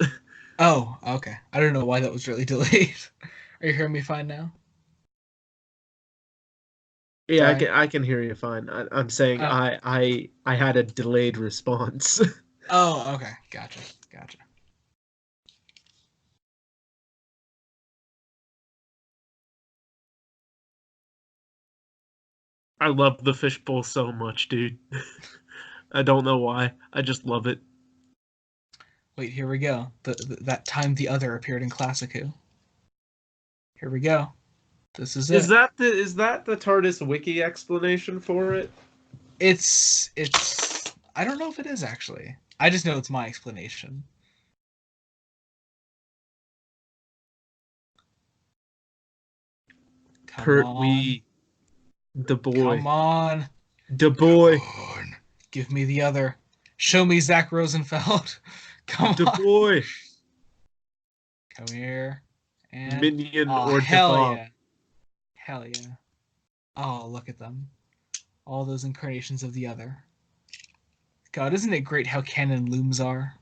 Speaker 1: Oh, okay. I don't know why that was really delayed. Are you hearing me fine now,
Speaker 3: Yeah,
Speaker 1: Brian?
Speaker 3: I can hear you fine. I'm saying
Speaker 1: Oh,
Speaker 3: I had a delayed response.
Speaker 1: oh, okay. Gotcha, gotcha.
Speaker 3: I love the fishbowl so much, dude. I don't know why. I just love it.
Speaker 1: Wait, here we go. That time the other appeared in Classic Who. Here we go. This is it.
Speaker 3: Is that the TARDIS wiki explanation for it?
Speaker 1: It's I don't know if it is actually. I just know it's my explanation. Come
Speaker 3: Pert
Speaker 1: on.
Speaker 3: wee the
Speaker 1: Come
Speaker 3: boy.
Speaker 1: on.
Speaker 3: The
Speaker 1: Come
Speaker 3: boy.
Speaker 1: on. Give me the other. Show me Zach Rosenfeld. Come
Speaker 3: The
Speaker 1: on.
Speaker 3: boy.
Speaker 1: Come here. And
Speaker 3: Minion
Speaker 1: oh
Speaker 3: or
Speaker 1: hell
Speaker 3: Defoe.
Speaker 1: yeah. Hell yeah. Oh, look at them. All those incarnations of the other. God, isn't it great how canon looms are?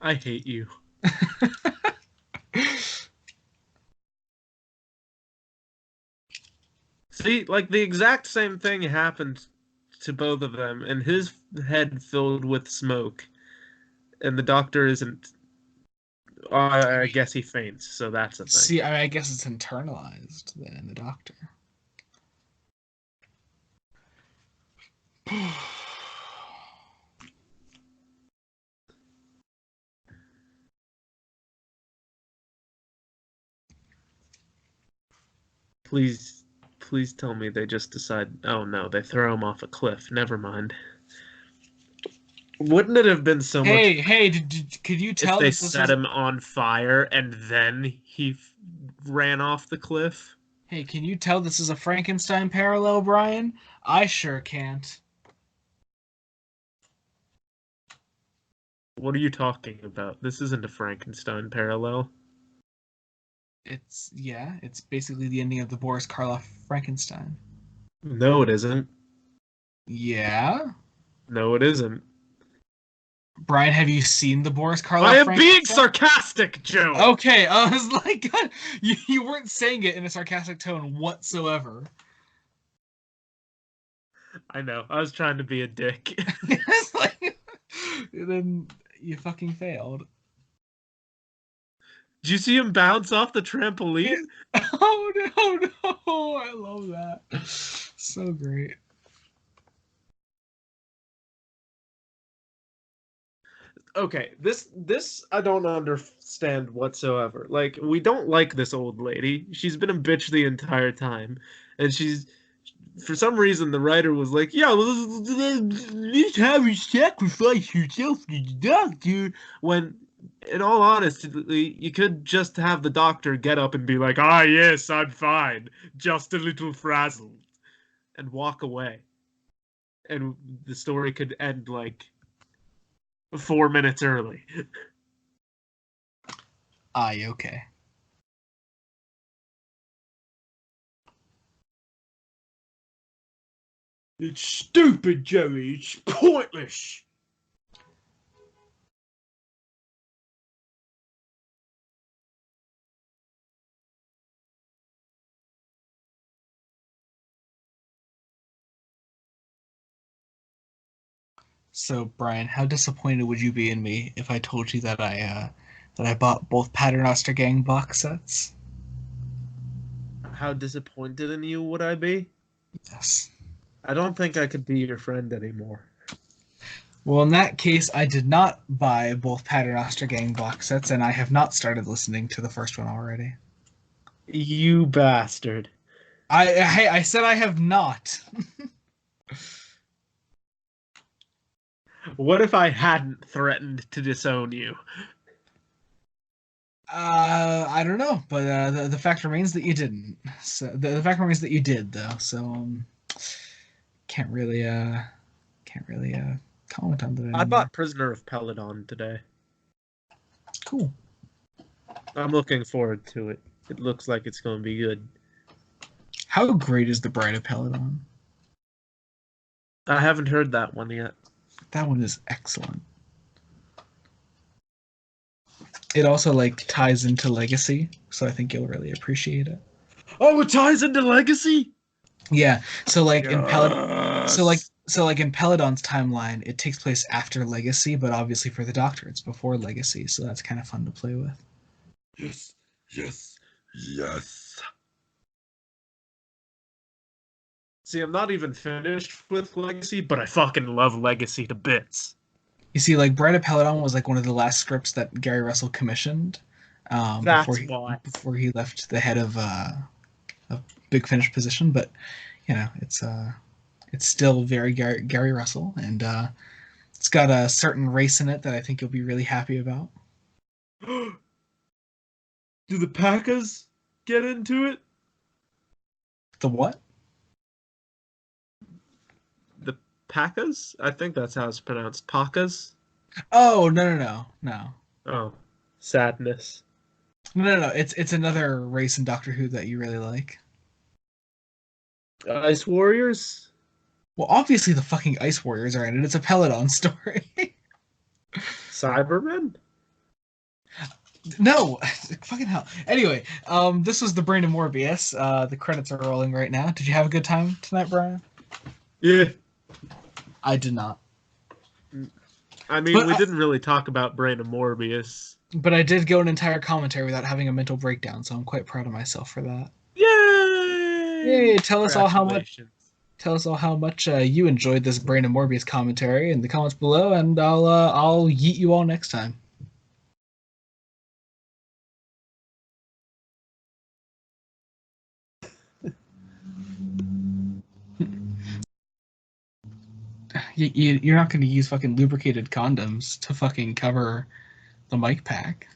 Speaker 3: I hate you. See, like the exact same thing happened to both of them, and his head filled with smoke. and the doctor isn't. I guess he faints, so that's a thing.
Speaker 1: See, I guess it's internalized then in the doctor.
Speaker 3: Please tell me they just decide. Oh no, they throw him off a cliff. Never mind. Wouldn't it have been so much
Speaker 1: Hey, could you
Speaker 3: if
Speaker 1: tell
Speaker 3: they
Speaker 1: that this
Speaker 3: set
Speaker 1: was...
Speaker 3: him on fire and then he ran off the cliff?
Speaker 1: Hey, can you tell this is a Frankenstein parallel, Brian? I sure can't.
Speaker 3: What are you talking about? This isn't a Frankenstein parallel.
Speaker 1: It's basically the ending of the Boris Karloff Frankenstein.
Speaker 3: No, it isn't.
Speaker 1: Yeah?
Speaker 3: No, it isn't.
Speaker 1: Brian, have you seen the Boris Karloff
Speaker 3: I am
Speaker 1: Frankenstein?
Speaker 3: being sarcastic, Joe!
Speaker 1: Okay, I was like, God, you weren't saying it in a sarcastic tone whatsoever.
Speaker 3: I know. I was trying to be a dick.
Speaker 1: It's like, then you fucking failed.
Speaker 3: Did you see him bounce off the trampoline?
Speaker 1: Oh no, I love that. So great.
Speaker 3: Okay, this I don't understand whatsoever. Like, we don't like this old lady. She's been a bitch the entire time, and she's for some reason the writer was like, "Yeah, let's have you sacrifice yourself to the doctor." When, in all honesty, you could just have the doctor get up and be like, "Ah, yes, I'm fine, just a little frazzled," and walk away, and the story could end like 4 minutes early.
Speaker 1: Aye, okay.
Speaker 3: It's stupid, Joey. It's pointless.
Speaker 1: So, Brian, how disappointed would you be in me if I told you that I bought both Paternoster Gang box sets?
Speaker 3: How disappointed in you would I be?
Speaker 1: Yes.
Speaker 3: I don't think I could be your friend anymore.
Speaker 1: Well, in that case, I did not buy both Paternoster Gang box sets, and I have not started listening to the first one already.
Speaker 3: You bastard.
Speaker 1: I said I have not.
Speaker 3: What if I hadn't threatened to disown you?
Speaker 1: I don't know, but the fact remains that you didn't. So the fact remains that you did, though. So can't really comment on that anymore.
Speaker 3: I bought Prisoner of Peladon today.
Speaker 1: Cool.
Speaker 3: I'm looking forward to it. It looks like it's going to be good.
Speaker 1: How great is The Bride of Peladon?
Speaker 3: I haven't heard that one yet.
Speaker 1: That one is excellent. It also like ties into Legacy, so I think you'll really appreciate it.
Speaker 3: Oh, it ties into Legacy?
Speaker 1: Yeah. So like in
Speaker 3: Yes.
Speaker 1: in Peladon's timeline, it takes place after Legacy, but obviously for the Doctor, it's before Legacy, so that's kind of fun to play with.
Speaker 3: Yes, yes, yes. See, I'm not even finished with Legacy, but I fucking love Legacy to bits.
Speaker 1: You see, like Bride of Peladon was like one of the last scripts that Gary Russell commissioned before he left the head of a Big Finish position. But you know, it's still very Gary Russell, and it's got a certain race in it that I think you'll be really happy about.
Speaker 3: Do the Packers get into it?
Speaker 1: The what?
Speaker 3: The Packers? I think that's how it's pronounced. Packers?
Speaker 1: Oh no.
Speaker 3: Oh, sadness.
Speaker 1: No. It's another race in Doctor Who that you really like.
Speaker 3: Ice Warriors?
Speaker 1: Well, obviously the fucking Ice Warriors are in it. It's a Peladon story.
Speaker 3: Cybermen?
Speaker 1: No, fucking hell. Anyway, this was the Brain of Morbius. The credits are rolling right now. Did you have a good time tonight, Brian?
Speaker 3: Yeah.
Speaker 1: I did not.
Speaker 3: I mean,
Speaker 1: But
Speaker 3: we didn't really talk about Brain of Morbius.
Speaker 1: but I did go an entire commentary without having a mental breakdown, so I'm quite proud of myself for that.
Speaker 3: Yay!
Speaker 1: Yay!
Speaker 3: Congratulations.
Speaker 1: Tell us all how much you enjoyed this Brain of Morbius commentary in the comments below, and I'll yeet you all next time. You're not going to use fucking lubricated condoms to fucking cover the mic pack.